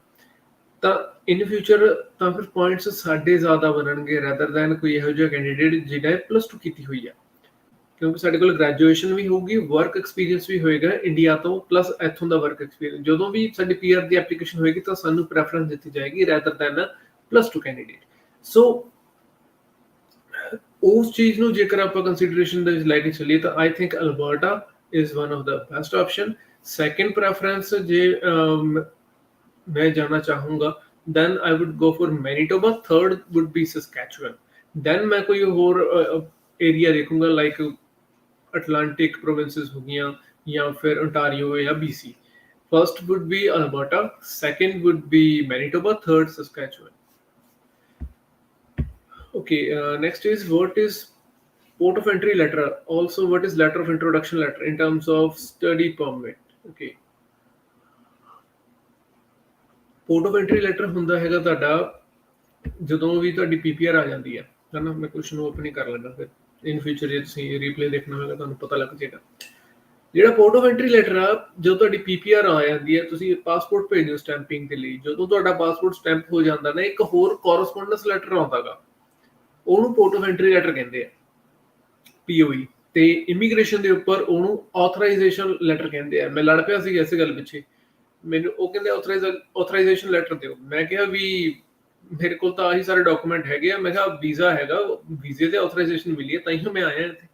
ਤਾਂ ਇਨ ਫਿਊਚਰ ਤਾਂ ਫਿਰ ਪੁਆਇੰਟਸ ਸਾਡੇ ਜ਼ਿਆਦਾ ਬਣਨਗੇ ਰੈਦਰ ਦੈਨ ਕੋਈ ਇਹੋ ਜਿਹਾ ਕੈਂਡੀਡੇਟ ਜਿਹਨੇ +2 ਕੀਤੀ ਹੋਈ ਆ, ਕਿਉਂਕਿ ਸਾਡੇ ਕੋਲ ਗ੍ਰੈਜੂਏਸ਼ਨ ਵੀ ਹੋਊਗੀ, ਵਰਕ ਐਕਸਪੀਰੀਅੰਸ ਵੀ ਹੋਏਗਾ ਇੰਡੀਆ ਤੋਂ ਪਲੱਸ ਇੱਥੋਂ ਦਾ ਵਰਕ ਐਕਸਪੀਰੀਅੰਸ। ਜਦੋਂ ਵੀ ਸਾਡੀ PR ਦੀ ਐਪਲੀਕੇਸ਼ਨ ਹੋਏਗੀ ਤਾਂ ਸਾਨੂੰ ਪ੍ਰੈਫਰੈਂਸ ਦਿੱਤੀ ਜਾਏਗੀ ਰੈਦਰ ਦੈਨ +2 ਕੈਂਡੀਡੇਟ। ਸੋ ਉਸ ਚੀਜ਼ ਨੂੰ ਜੇਕਰ ਆਪਾਂ ਕੰਸੀਡਰੇਸ਼ਨ ਦੇ ਵਿੱਚ ਲੈ ਕੇ ਚੱਲੀਏ ਤਾਂ I think Alberta is one of the best option. Second preference ਜੇ ਮੈਂ ਜਾਣਾ ਚਾਹੂੰਗਾ then I would go for Manitoba, third would be Saskatchewan, then मैं कोई और area देखूंगा like अटलांटिक प्रोविंसेस हो गया या फिर ओंटारियो या BC. First would be Alberta, second would be Manitoba, third Saskatchewan. Okay, next is what is port of entry letter? Also, what is letter of introduction letter in terms of study permit? Okay, port of entry letter ਹੁੰਦਾ ਹੈਗਾ ਤੁਹਾਡਾ ਜਦੋਂ ਵੀ ਤੁਹਾਡੀ PPR ਆ ਜਾਂਦੀ ਹੈ ਹਨਾ. ਮੈਂ ਕੁਐਸਚਨ ਨੂੰ ਓਪਨ ਹੀ ਕਰ ਲੈਣਾ, ਫਿਰ ਇਨ ਫਿਊਚਰ ਜੇ ਤੁਸੀਂ ਰੀਪਲੇ ਦੇਖਣਾ ਹੋਵੇਗਾ ਤੁਹਾਨੂੰ ਪਤਾ ਲੱਗ ਜਾਏਗਾ. ਜਿਹੜਾ ਪੋਰਟ ਆਫ ਐਂਟਰੀ ਲੈਟਰ ਆ, ਜਦੋਂ ਤੁਹਾਡੀ PPR ਆ ਜਾਂਦੀ ਹੈ, ਤੁਸੀਂ ਪਾਸਪੋਰਟ ਭੇਜਦੇ ਹੋ ਸਟੈਂਪਿੰਗ ਦੇ ਲਈ, ਜਦੋਂ ਤੁਹਾਡਾ ਪਾਸਪੋਰਟ ਸਟੈਂਪ ਹੋ ਜਾਂਦਾ ਨਾ, ਇੱਕ ਹੋਰ ਕੋਰਸਪੋਂਡੈਂਸ ਲੈਟਰ ਆਉਂਦਾਗਾ, ਉਹਨੂੰ ਪੋਰਟ ਆਫ ਐਂਟਰੀ ਲੈਟਰ ਕਹਿੰਦੇ ਆ, POE. ਤੇ ਇਮੀਗ੍ਰੇਸ਼ਨ ਦੇ ਉੱਪਰ ਉਹਨੂੰ ਆਥੋਰਾਈਜ਼ੇਸ਼ਨ ਲੈਟਰ ਕਹਿੰਦੇ ਆ. ਮੈਂ ਲੜ ਪਿਆ ਸੀ ਇਸੇ ਗੱਲ ਪਿੱਛੇ, ਮੈਨੂੰ ਉਹ ਕਹਿੰਦੇ ਆਥੋਰਾਈਜ਼ੇਸ਼ਨ ਲੈਟਰ ਦਿਓ. ਮੈਂ ਕਿਹਾ ਵੀ ਮੇਰੇ ਕੋਲ ਤਾਂ ਆਹੀ ਸਾਰੇ ਡਾਕੂਮੈਂਟ ਹੈਗੇ ਆ. ਮੈਂ ਕਿਹਾ ਵੀਜ਼ਾ ਹੈਗਾ, ਵੀਜ਼ੇ ਤੇ ਆਥੋਰਾਈਜ਼ੇਸ਼ਨ ਮਿਲੀ ਹੈ ਤਾਂ ਹੀ ਮੈਂ ਆਇਆ ਇੱਥੇ.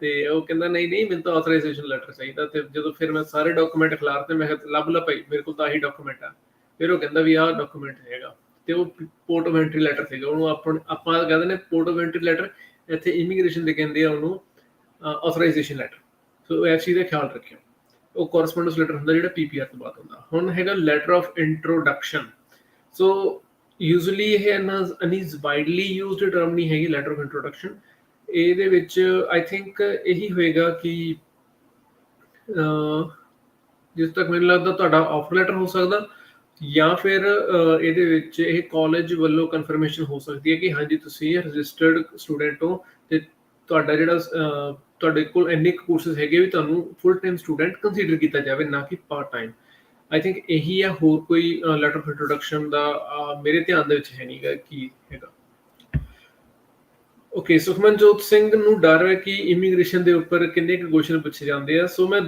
ਤੇ ਉਹ ਕਹਿੰਦਾ ਨਹੀਂ ਮੈਨੂੰ ਤਾਂ ਆਥੋਰਾਈਜ਼ੇਸ਼ਨ ਲੈਟਰ ਚਾਹੀਦਾ. ਤੇ ਜਦੋਂ ਫਿਰ ਮੈਂ ਸਾਰੇ ਡਾਕੂਮੈਂਟ ਖਿਲਾਰਤੇ, ਮੈਂ ਕਿਹਾ ਲੱਭ ਭਾਈ, ਮੇਰੇ ਕੋਲ ਤਾਂ ਆਹੀ ਡਾਕੂਮੈਂਟ ਆ. ਫਿਰ ਉਹ ਕਹਿੰਦਾ ਵੀ ਆਹ ਡਾਕੂਮੈਂਟ ਹੈਗਾ, ਤੇ ਉਹ ਪੋਰਟ ਆਫ ਐਂਟਰੀ ਲੈਟਰ ਸੀਗਾ. ਉਹਨੂੰ ਆਪਾਂ ਕਹਿੰਦੇ ਨੇ ਪੋਰਟ ਆਫ ਐਂਟਰੀ ਲੈਟਰ, ਇੱਥੇ ਇਮੀਗ੍ਰੇਸ਼ਨ ਦੇ ਕਹਿੰਦੇ ਆ ਉਹਨੂੰ ਆਥੋਰਾਈਜ਼ੇਸ਼ਨ ਲੈਟਰ. ਸੋ ਇਸ ਚੀਜ਼ ਦਾ ਖਿਆਲ ਰੱਖਿਓ. ਉਹ ਕੋਰਸਪੋਂਡੈਂਸ ਲੈਟਰ ਹੁੰਦਾ ਜਿਹੜਾ PPR ਤੋਂ ਬਾਅਦ ਹੁੰਦਾ. ਹੁਣ ਹੈਗਾ letter of introduction. So usually ਇਹ ਇੰਨੀ ਵਾਈਡਲੀ ਯੂਜ਼ਡ ਟਰਮ ਨਹੀਂ ਹੈਗੀ ਲੈਟਰ ਆਫ ਇੰਟਰੋਡਕਸ਼ਨ. ਇਹਦੇ ਵਿੱਚ ਆਈ ਥਿੰਕ ਇਹੀ ਹੋਏਗਾ ਕਿ ਜਿਸ ਤੱਕ ਮੈਨੂੰ ਲੱਗਦਾ ਤੁਹਾਡਾ ਆਫਰ ਲੈਟਰ ਹੋ ਸਕਦਾ, ਜਾਂ ਫਿਰ ਇਹਦੇ ਵਿੱਚ ਇਹ ਕਾਲਜ ਵੱਲੋਂ ਕਨਫਰਮੇਸ਼ਨ ਹੋ ਸਕਦੀ ਹੈ ਕਿ ਹਾਂਜੀ ਤੁਸੀਂ ਰਜਿਸਟਰਡ ਸਟੂਡੈਂਟ ਹੋ, ਤੇ ਤੁਹਾਡਾ ਜਿਹੜਾ ਤੁਹਾਡੇ ਕੋਲ ਇੰਨੇ ਕੋਰਸਿਸ ਹੈਗੇ ਵੀ ਤੁਹਾਨੂੰ ਫੁੱਲ ਟਾਈਮ ਸਟੂਡੈਂਟ ਕੰਸੀਡਰ ਕੀਤਾ ਜਾਵੇ, ਨਾ ਕਿ ਪਾਰਟ ਟਾਈਮ. ਆਈ ਥਿੰਕ ਇਹੀ ਆ, ਹੋਰ ਕੋਈ ਲੈਟਰ ਆਫ ਇੰਟਰੋਡਕਸ਼ਨ ਦਾ ਮੇਰੇ ਧਿਆਨ ਦੇ ਵਿੱਚ ਹੈ ਨਹੀਂਗਾ ਕੀ ਹੈਗਾ. ਓਕੇ, ਸੁਖਮਨਜੋਤ ਸਿੰਘ ਨੂੰ ਡਰ ਹੈ ਕਿ ਇਮੀਗ੍ਰੇਸ਼ਨ ਦੇ ਉੱਪਰ ਕਿੰਨੇ ਕੁ ਕੁਐਸਚਨ ਪੁੱਛੇ ਜਾਂਦੇ ਆ. ਸੋ ਮੈਂ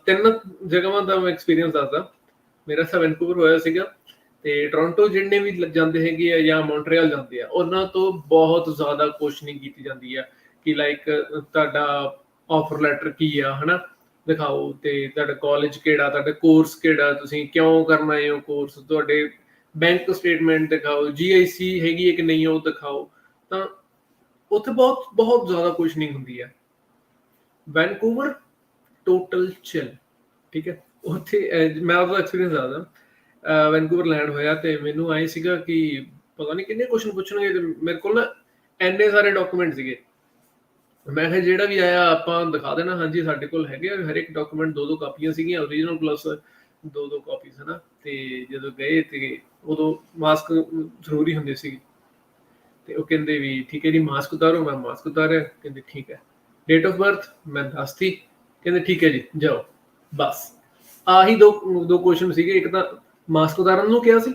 3 ਜਗ੍ਹਾਵਾਂ ਦਾ ਮੈਂ ਐਕਸਪੀਰੀਅੰਸ ਦੱਸਦਾ. ਮੇਰਾ ਤਾਂ ਵੈਨਕੂਵਰ ਹੋਇਆ ਸੀਗਾ, ਤੇ ਟੋਰਾਂਟੋ ਜਿੰਨੇ ਵੀ ਜਾਂਦੇ ਹੈਗੇ ਆ ਜਾਂ ਮੌਂਟਰੀਅਲ ਜਾਂਦੇ ਆ, ਉਹਨਾਂ ਤੋਂ ਬਹੁਤ ਜ਼ਿਆਦਾ ਕੁਐਸਚਨਿੰਗ ਕੀਤੀ ਜਾਂਦੀ ਆ ਕਿ ਲਾਈਕ ਤੁਹਾਡਾ ਆਫਰ ਲੈਟਰ ਕੀ ਆ, ਹਨਾ, ਦਿਖਾਓ, ਤੇ ਤੁਹਾਡਾ ਕਾਲਜ ਕਿਹੜਾ, ਤੁਹਾਡਾ ਕੋਰਸ ਕਿਹੜਾ, ਤੁਸੀਂ ਕਿਉਂ ਕਰਨਾ ਹੈ ਉਹ ਕੋਰਸ, ਤੁਹਾਡੇ ਬੈਂਕ ਸਟੇਟਮੈਂਟ ਦਿਖਾਓ, GIC ਹੈਗੀ ਹੈ ਕਿ ਨਹੀਂ ਉਹ ਦਿਖਾਓ. ਤਾਂ ਉੱਥੇ ਬਹੁਤ ਜ਼ਿਆਦਾ ਕੁਐਸਚਨਿੰਗ ਹੁੰਦੀ ਹੈ. ਵੈਨਕੂਵਰ ਟੋਟਲ ਚਿਲ, ਠੀਕ ਹੈ. ਉੱਥੇ ਮੈਂ ਉਹਦਾ ਐਕਸਪੀਰੀਅੰਸ ਦੱਸਦਾ. ਵੈਨਕੂਵਰ ਲੈਂਡ ਹੋਇਆ ਤੇ ਮੈਨੂੰ ਆਏ ਸੀਗਾ ਕਿ ਪਤਾ ਨਹੀਂ ਕਿੰਨੇ ਕੁਐਸਚਨ ਪੁੱਛਣਗੇ, ਤੇ ਮੇਰੇ ਕੋਲ ਨਾ ਇੰਨੇ ਸਾਰੇ ਡਾਕੂਮੈਂਟ ਸੀਗੇ. ਮੈਂ ਕਿਹਾ ਜਿਹੜਾ ਵੀ ਆਇਆ ਆਪਾਂ ਦਿਖਾ ਦੇਣਾ, ਹਾਂਜੀ ਸਾਡੇ ਕੋਲ ਹੈਗੇ ਆ. ਹਰ ਇੱਕ ਡਾਕੂਮੈਂਟ 2 ਕਾਪੀਆਂ ਸੀਗੀਆਂ, ਓਰੀਜਨਲ ਪਲੱਸ 2 ਕਾਪੀਜ਼, ਹਨਾ. ਤੇ ਜਦੋਂ ਗਏ ਤੇ ਉਦੋਂ ਮਾਸਕ ਜ਼ਰੂਰੀ ਹੁੰਦੇ ਸੀ, ਤੇ ਉਹ ਕਹਿੰਦੇ ਵੀ ਠੀਕ ਹੈ ਜੀ ਮਾਸਕ ਉਤਾਰੋ. ਮੈਂ ਮਾਸਕ ਉਤਾਰਿਆ, ਕਹਿੰਦੇ ਠੀਕ ਹੈ. ਡੇਟ ਆਫ ਬਰਥ ਮੈਂ ਦੱਸਤੀ, ਕਹਿੰਦੇ ਠੀਕ ਹੈ ਜੀ ਜਾਓ. ਬਸ ਆਹੀ ਦੋ ਕੁਐਸਚਨ ਸੀਗੇ. ਇੱਕ ਤਾਂ ਮਾਸਕ ਉਤਾਰਨ ਨੂੰ ਕਿਹਾ ਸੀ,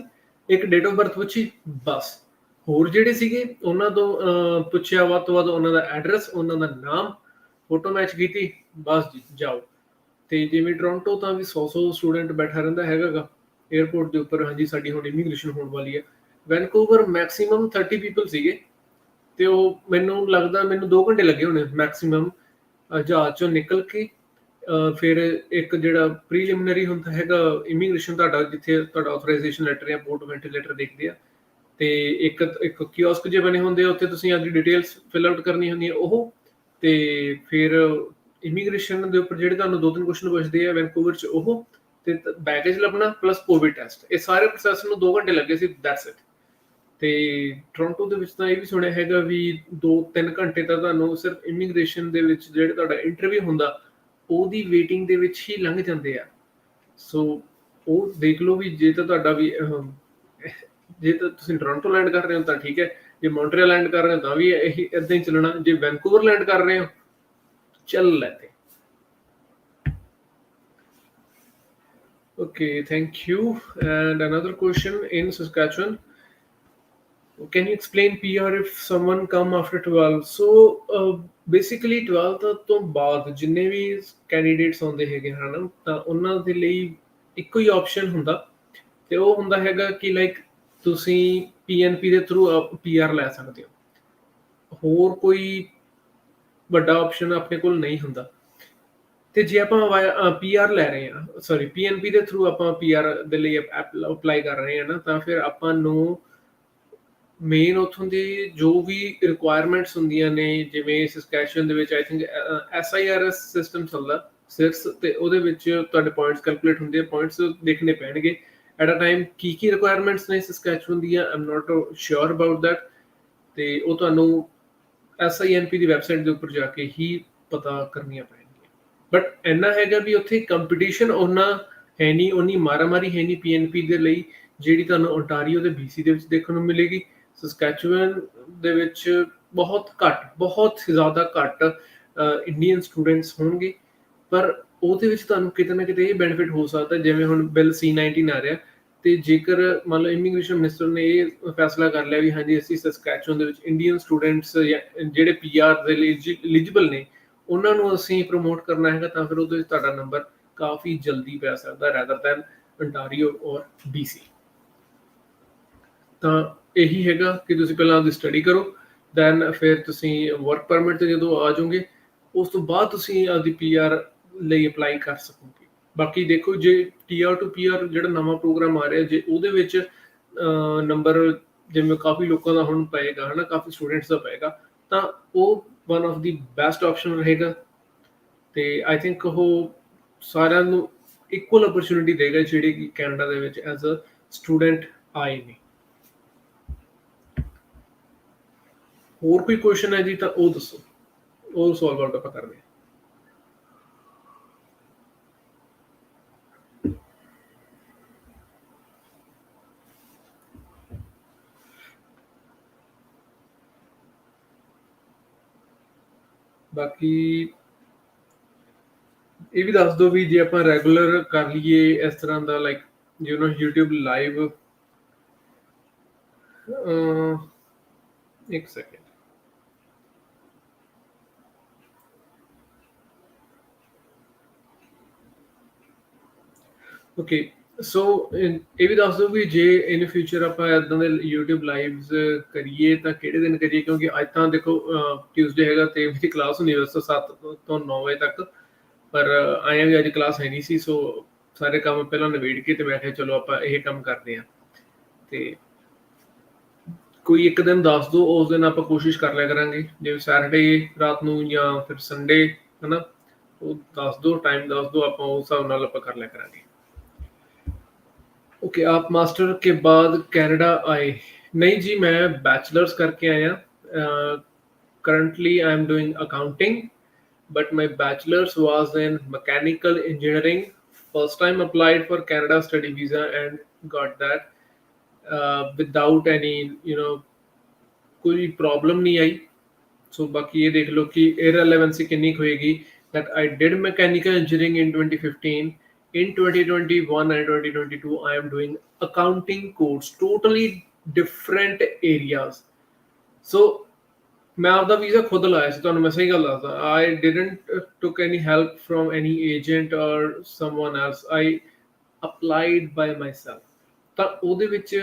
ਇੱਕ ਡੇਟ ਆਫ ਬਰਥ ਪੁੱਛੀ, ਬਸ. ਹੋਰ ਜਿਹੜੇ ਸੀਗੇ ਉਹਨਾਂ ਤੋਂ ਪੁੱਛਿਆ ਵੱਧ ਤੋਂ ਵੱਧ ਉਹਨਾਂ ਦਾ ਐਡਰੈਸ, ਉਹਨਾਂ ਦਾ ਨਾਮ, ਫੋਟੋ ਮੈਚ ਕੀਤੀ, ਬਸ ਜੀ ਜਾਓ. ਤੇ ਜਿਵੇਂ ਟੋਰਾਂਟੋ ਤਾਂ ਵੀ 100 ਸਟੂਡੈਂਟ ਬੈਠਾ ਰਹਿੰਦਾ ਹੈਗਾ ਏਅਰਪੋਰਟ ਦੇ ਉੱਪਰ, ਹਾਂਜੀ ਸਾਡੀ ਹੁਣ ਇਮੀਗ੍ਰੇਸ਼ਨ ਹੋਣ ਵਾਲੀ ਹੈ. ਵੈਨਕੂਵਰ ਮੈਕਸੀਮਮ 30 ਪੀਪਲ ਸੀਗੇ, ਤੇ ਉਹ ਮੈਨੂੰ ਲੱਗਦਾ ਮੈਨੂੰ 2 ਘੰਟੇ ਲੱਗੇ ਹੋਣੇ ਮੈਕਸੀਮਮ ਜਹਾਜ਼ ਚੋਂ ਨਿਕਲ ਕੇ. ਫਿਰ ਇੱਕ ਜਿਹੜਾ ਪ੍ਰੀਲਿਮਿਨਰੀ ਹੁੰਦਾ ਹੈਗਾ ਇਮੀਗ੍ਰੇਸ਼ਨ ਤੁਹਾਡਾ, ਜਿੱਥੇ ਤੁਹਾਡਾ ਆਥੋਰਾਈਜ਼ੇਸ਼ਨ ਲੈਟਰ ਜਾਂ ਪੋਰਟ ਆਫ ਐਂਟਰੀ ਲੈਟਰ ਦੇਖਦੇ ਆ, ਤੇ ਇੱਕ ਕਿਓਸਕ ਜੇ ਬਣੇ ਹੁੰਦੇ ਆ, ਉੱਥੇ ਤੁਸੀਂ ਆਪਣੀ ਡਿਟੇਲਸ ਫਿਲ ਆਊਟ ਕਰਨੀ ਹੁੰਦੀ ਹੈ ਉਹ. ਤੇ ਫਿਰ ਇਮੀਗ੍ਰੇਸ਼ਨ ਦੇ ਉੱਪਰ ਜਿਹੜੇ ਤੁਹਾਨੂੰ 2-3 ਕੁਐਸਚਨ ਪੁੱਛਦੇ ਆ ਵੈਨਕੂਵਰ 'ਚ, ਉਹ ਤੇ ਬੈਗੇਜ ਲੱਭਣਾ ਪਲੱਸ ਕੋਵਿਡ ਟੈਸਟ, ਇਹ ਸਾਰੇ ਪ੍ਰੋਸੈਸ ਨੂੰ 2 ਘੰਟੇ ਲੱਗੇ ਸੀ, ਦੈਟਸ ਇਟ. ਤੇ ਟੋਰਾਂਟੋ ਦੇ ਵਿੱਚ ਤਾਂ ਇਹ ਵੀ ਸੁਣਿਆ ਹੈਗਾ ਵੀ 2-3 ਘੰਟੇ ਤਾਂ ਤੁਹਾਨੂੰ ਸਿਰਫ ਇਮੀਗ੍ਰੇਸ਼ਨ ਦੇ ਵਿੱਚ ਜਿਹੜੇ ਤੁਹਾਡਾ ਇੰਟਰਵਿਊ ਹੁੰਦਾ ਉਹਦੀ ਵੇਟਿੰਗ ਦੇ ਵਿੱਚ ਹੀ ਲੰਘ ਜਾਂਦੇ ਆ. ਸੋ ਉਹ ਦੇਖ ਲਓ ਵੀ ਜੇ ਤਾਂ ਤੁਹਾਡਾ ਵੀ ਜੇ ਤਾਂ ਤੁਸੀਂ ਟੋਰਾਂਟੋ ਲੈਂਡ ਕਰ ਰਹੇ ਹੋ ਤਾਂ ਠੀਕ ਹੈ, ਜੇ ਮੌਂਟਰੀਅਲ ਲੈਂਡ ਕਰ ਰਹੇ ਹੋ ਤਾਂ ਵੀ ਇਹੀ ਏਦਾਂ ਹੀ ਚੱਲਣਾ, ਜੇ ਵੈਨਕੂਵਰ ਲੈਂਡ ਕਰ ਰਹੇ ਹੋ ਚੱਲ ਲੈ ਤੇ. Okay, thank you. And another question in Saskatchewan. Can you explain PR if someone come after 12? So basically 12th ਤੋਂ ਬਾਅਦ ਜਿੰਨੇ ਵੀ ਕੈਂਡੀਡੇਟਸ ਆਉਂਦੇ ਹੈਗੇ ਹਨ, ਤਾਂ ਉਹਨਾਂ ਦੇ ਲਈ ਇੱਕੋ ਹੀ ਆਪਸ਼ਨ ਹੁੰਦਾ, ਤੇ ਉਹ ਹੁੰਦਾ ਹੈਗਾ ਕਿ ਲਾਈਕ ਤੁਸੀਂ PNP ਦੇ ਥਰੂ PR ਲੈ ਸਕਦੇ ਹੋ. ਹੋਰ ਕੋਈ ਵੱਡਾ ਆਪਸ਼ਨ ਆਪਣੇ ਕੋਲ ਨਹੀਂ ਹੁੰਦਾ. ਤੇ ਜੇ ਆਪਾਂ ਪੀਆਰ ਲੈ ਰਹੇ ਹਾਂ, ਸੌਰੀ ਪੀਐਨਪੀ ਦੇ ਥਰੂ ਆਪਾਂ ਪੀਆਰ ਦੇ ਲਈ ਅਪਲਾਈ ਕਰ ਰਹੇ ਹਾਂ ਨਾ, ਤਾਂ ਫਿਰ ਆਪਾਂ ਨੂੰ ਮੇਨ ਉੱਥੋਂ ਦੀ ਜੋ ਵੀ ਰਿਕੁਆਇਰਮੈਂਟਸ ਹੁੰਦੀਆਂ ਨੇ, ਜਿਵੇਂ ਸਸਕੈਚੁਅਨ ਦੇ ਵਿੱਚ ਆਈ ਥਿੰਕ SIRS ਸਿਸਟਮ ਚੱਲਦਾ ਸਿਰਸ, ਤੇ ਉਹਦੇ ਵਿੱਚ ਤੁਹਾਡੇ ਪੁਆਇੰਟਸ ਕੈਲਕੂਲੇਟ ਹੁੰਦੇ ਆ, ਪੁਆਇੰਟਸ ਦੇਖਣੇ ਪੈਣਗੇ ਐਟ ਅ ਟਾਈਮ ਕੀ ਰਿਕੁਆਇਰਮੈਂਟਸ ਨੇ ਸਸਕੈਚੁਅਨ ਦੀਆਂ, I am not sure about that, ਤੇ ਉਹ ਤੁਹਾਨੂੰ SINP ਦੀ ਵੈਬਸਾਈਟ ਦੇ ਉੱਪਰ ਜਾ ਕੇ ਹੀ ਪਤਾ ਕਰਨੀਆਂ ਪੈਣਗੀਆਂ। ਬਟ ਇੰਨਾ ਹੈਗਾ ਵੀ ਉੱਥੇ ਕੰਪੀਟੀਸ਼ਨ ਓਨਾ ਹੈ ਨਹੀਂ, ਓਨੀ ਮਾਰਾਮਾਰੀ ਹੈ ਨਹੀਂ ਪੀਐਨਪੀ ਦੇ ਲਈ, ਜਿਹੜੀ ਤੁਹਾਨੂੰ ਓਨਟਾਰੀਓ ਤੇ BC ਦੇ ਵਿੱਚ ਦੇਖਣ ਨੂੰ ਮਿਲੇਗੀ। ਸਸਕੈਚੁਅਨ ਦੇ ਵਿੱਚ ਬਹੁਤ ਜ਼ਿਆਦਾ ਘੱਟ ਇੰਡੀਅਨ ਸਟੂਡੈਂਟਸ ਹੋਣਗੇ, ਪਰ ਉਹਦੇ ਵਿੱਚ ਤੁਹਾਨੂੰ ਕਿਤੇ ਨਾ ਕਿਤੇ ਇਹ ਬੈਨੀਫਿਟ ਹੋ ਸਕਦਾ, ਜਿਵੇਂ ਹੁਣ ਬਿੱਲ C-19 ਆ ਰਿਹਾ, ਤੇ ਜੇਕਰ ਮੰਨ ਲਓ ਇਮੀਗ੍ਰੇਸ਼ਨ ਮਿਨਿਸਟਰ ਨੇ ਇਹ ਫੈਸਲਾ ਕਰ ਲਿਆ ਵੀ ਹਾਂਜੀ ਅਸੀਂ ਸਸਕੈਚੁਅਨ ਦੇ ਵਿੱਚ ਇੰਡੀਅਨ ਸਟੂਡੈਂਟਸ ਜਾਂ ਜਿਹੜੇ PR ਦੇ ਲਈ ਐਲੀਜੀਬਲ ਨੇ ਉਹਨਾਂ ਨੂੰ ਅਸੀਂ ਪ੍ਰਮੋਟ ਕਰਨਾ ਹੈਗਾ, ਤਾਂ ਫਿਰ ਉਹਦੇ ਵਿੱਚ ਤੁਹਾਡਾ ਨੰਬਰ ਕਾਫੀ ਜਲਦੀ ਪੈ ਸਕਦਾ ਰੈਦਰ ਦੈਨ ontario ਔਰ BC। ਤਾਂ ਇਹੀ ਹੈਗਾ ਕਿ ਤੁਸੀਂ ਪਹਿਲਾਂ ਆਪਦੀ ਸਟੱਡੀ ਕਰੋ, ਦੈਨ ਫਿਰ ਤੁਸੀਂ ਵਰਕ ਪਰਮਿਟ ਤੇ ਜਦੋਂ ਆ ਜਾਓਗੇ, ਉਸ ਤੋਂ ਬਾਅਦ ਤੁਸੀਂ ਆਪਦੀ PR ਲਈ ਅਪਲਾਈ ਕਰ ਸਕੋਗੇ। ਬਾਕੀ ਦੇਖੋ, ਜੇ TR to PR ਜਿਹੜਾ ਨਵਾਂ ਪ੍ਰੋਗਰਾਮ ਆ ਰਿਹਾ, ਜੇ ਉਹਦੇ ਵਿੱਚ ਨੰਬਰ ਜਿਵੇਂ ਕਾਫੀ ਲੋਕਾਂ ਦਾ ਹੁਣ ਪਏਗਾ ਹਨਾ, ਕਾਫੀ ਸਟੂਡੈਂਟਸ ਦਾ ਪਏਗਾ, ਤਾਂ ਉਹ one of the best option ਰਹੇਗਾ। ਤੇ ਆਈ ਥਿੰਕ ਉਹ ਸਾਰਿਆਂ ਨੂੰ ਇਕੁਅਲ ਅਪਰਚੁਨਿਟੀ ਦੇਗਾ ਜਿਹੜੇ ਕਿ ਕੈਨੇਡਾ ਦੇ ਵਿੱਚ ਐਜ਼ ਅ ਸਟੂਡੈਂਟ ਆਏ ਨੇ। ਹੋਰ ਕੋਈ ਕੁਐਸਚਨ ਹੈ ਜੀ ਤਾਂ ਉਹ ਦੱਸੋ, ਉਹ ਸੋਲਵ ਆਊਟ ਆਪਾਂ ਕਰਦੇ ਹਾਂ। ਬਾਕੀ ਇਹ ਵੀ ਦੱਸ ਦਿਓ ਵੀ ਜੇ ਆਪਾਂ ਰੈਗੂਲਰ ਕਰ ਲਈਏ ਇਸ ਤਰ੍ਹਾਂ ਦਾ ਲਾਈਕ YouTube ਲਾਈਵ, ਇੱਕ ਸੈਕਿੰਡ, ਓਕੇ ਸੋ ਇਹ ਵੀ ਦੱਸ ਦਿਓ ਵੀ ਜੇ ਇਨ ਫਿਊਚਰ ਆਪਾਂ ਇੱਦਾਂ ਦੇ YouTube ਲਾਈਵਸ ਕਰੀਏ ਤਾਂ ਕਿਹੜੇ ਦਿਨ ਕਰੀਏ, ਕਿਉਂਕਿ ਅੱਜ ਤਾਂ ਦੇਖੋ ਟਿਊਜ਼ਡੇ ਹੈਗਾ ਤੇ ਮੇਰੀ ਕਲਾਸ ਹੁੰਦੀ ਵੈਸੇ 7 ਤੋਂ 9 ਵਜੇ ਤੱਕ, ਪਰ ਆਇਆ ਵੀ ਅੱਜ ਕਲਾਸ ਹੈ ਨਹੀਂ ਸੀ, ਸੋ ਸਾਰੇ ਕੰਮ ਪਹਿਲਾਂ ਨਿਬੇੜ ਕੇ ਤੇ ਮੈਂ ਕਿਹਾ ਚਲੋ ਆਪਾਂ ਇਹ ਕੰਮ ਕਰਦੇ ਹਾਂ। ਤੇ ਕੋਈ ਇੱਕ ਦਿਨ ਦੱਸ ਦਿਓ, ਉਸ ਦਿਨ ਆਪਾਂ ਕੋਸ਼ਿਸ਼ ਕਰ ਲਿਆ ਕਰਾਂਗੇ, ਜਿਵੇਂ ਸੈਟਰਡੇ ਰਾਤ ਨੂੰ ਜਾਂ ਫਿਰ ਸੰਡੇ ਹਨਾ, ਉਹ ਦੱਸ ਦਿਓ, ਟਾਈਮ ਦੱਸ ਦਿਓ, ਆਪਾਂ ਉਸ ਹਿਸਾਬ ਨਾਲ ਆਪਾਂ ਕਰ ਲਿਆ ਕਰਾਂਗੇ। ओके, आप मास्टर के बाद कनाडा आए? नहीं जी, मैं बैचलर्स करके आया। Currently I am doing accounting, but my bachelors was in mechanical engineering. First time applied for Canada study visa and got that without any कोई प्रॉब्लम नहीं आई। सो बाकी ये देख लो कि इररिलेवेंसी कितनी होएगी, that I did mechanical engineering in 2015. In 2021 and 2022 I am doing accounting course, totally different areas. So मैं आपका वीज़ा खुद लाया ਸੀ, ਤੁਹਾਨੂੰ ਮੈਂ ਸਹੀ ਗੱਲ ਦੱਸਦਾ। I didn't took any help from any agent or someone else. I applied by myself। ਤਾਂ ਉਹਦੇ ਵਿੱਚ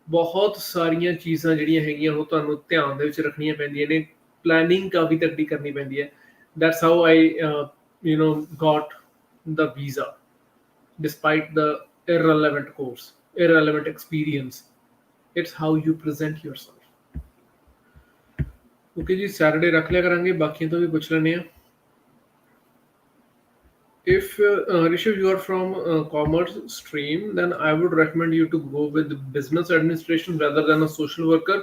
ਬਹੁਤ ਸਾਰੀਆਂ ਚੀਜ਼ਾਂ ਜਿਹੜੀਆਂ ਹੈਗੀਆਂ ਉਹ ਤੁਹਾਨੂੰ ਧਿਆਨ ਦੇ ਵਿੱਚ ਰੱਖਣੀਆਂ ਪੈਂਦੀਆਂ ਨੇ, ਪਲੈਨਿੰਗ ਕਾਫੀ ਤਕੜੀ ਕਰਨੀ ਪੈਂਦੀ ਹੈ। That's how I Gat the visa despite the irrelevant course, irrelevant experience. It's how you present yourself। Okay ਜੀ, ਸੈਟਰਡੇ ਰੱਖ ਲਿਆ ਕਰਾਂਗੇ, ਬਾਕੀਆਂ ਤੋਂ ਵੀ ਪੁੱਛ ਲੈਂਦੇ ਆ। If Rishabh, you are from commerce stream, then I would recommend you to go with business administration rather than a social worker,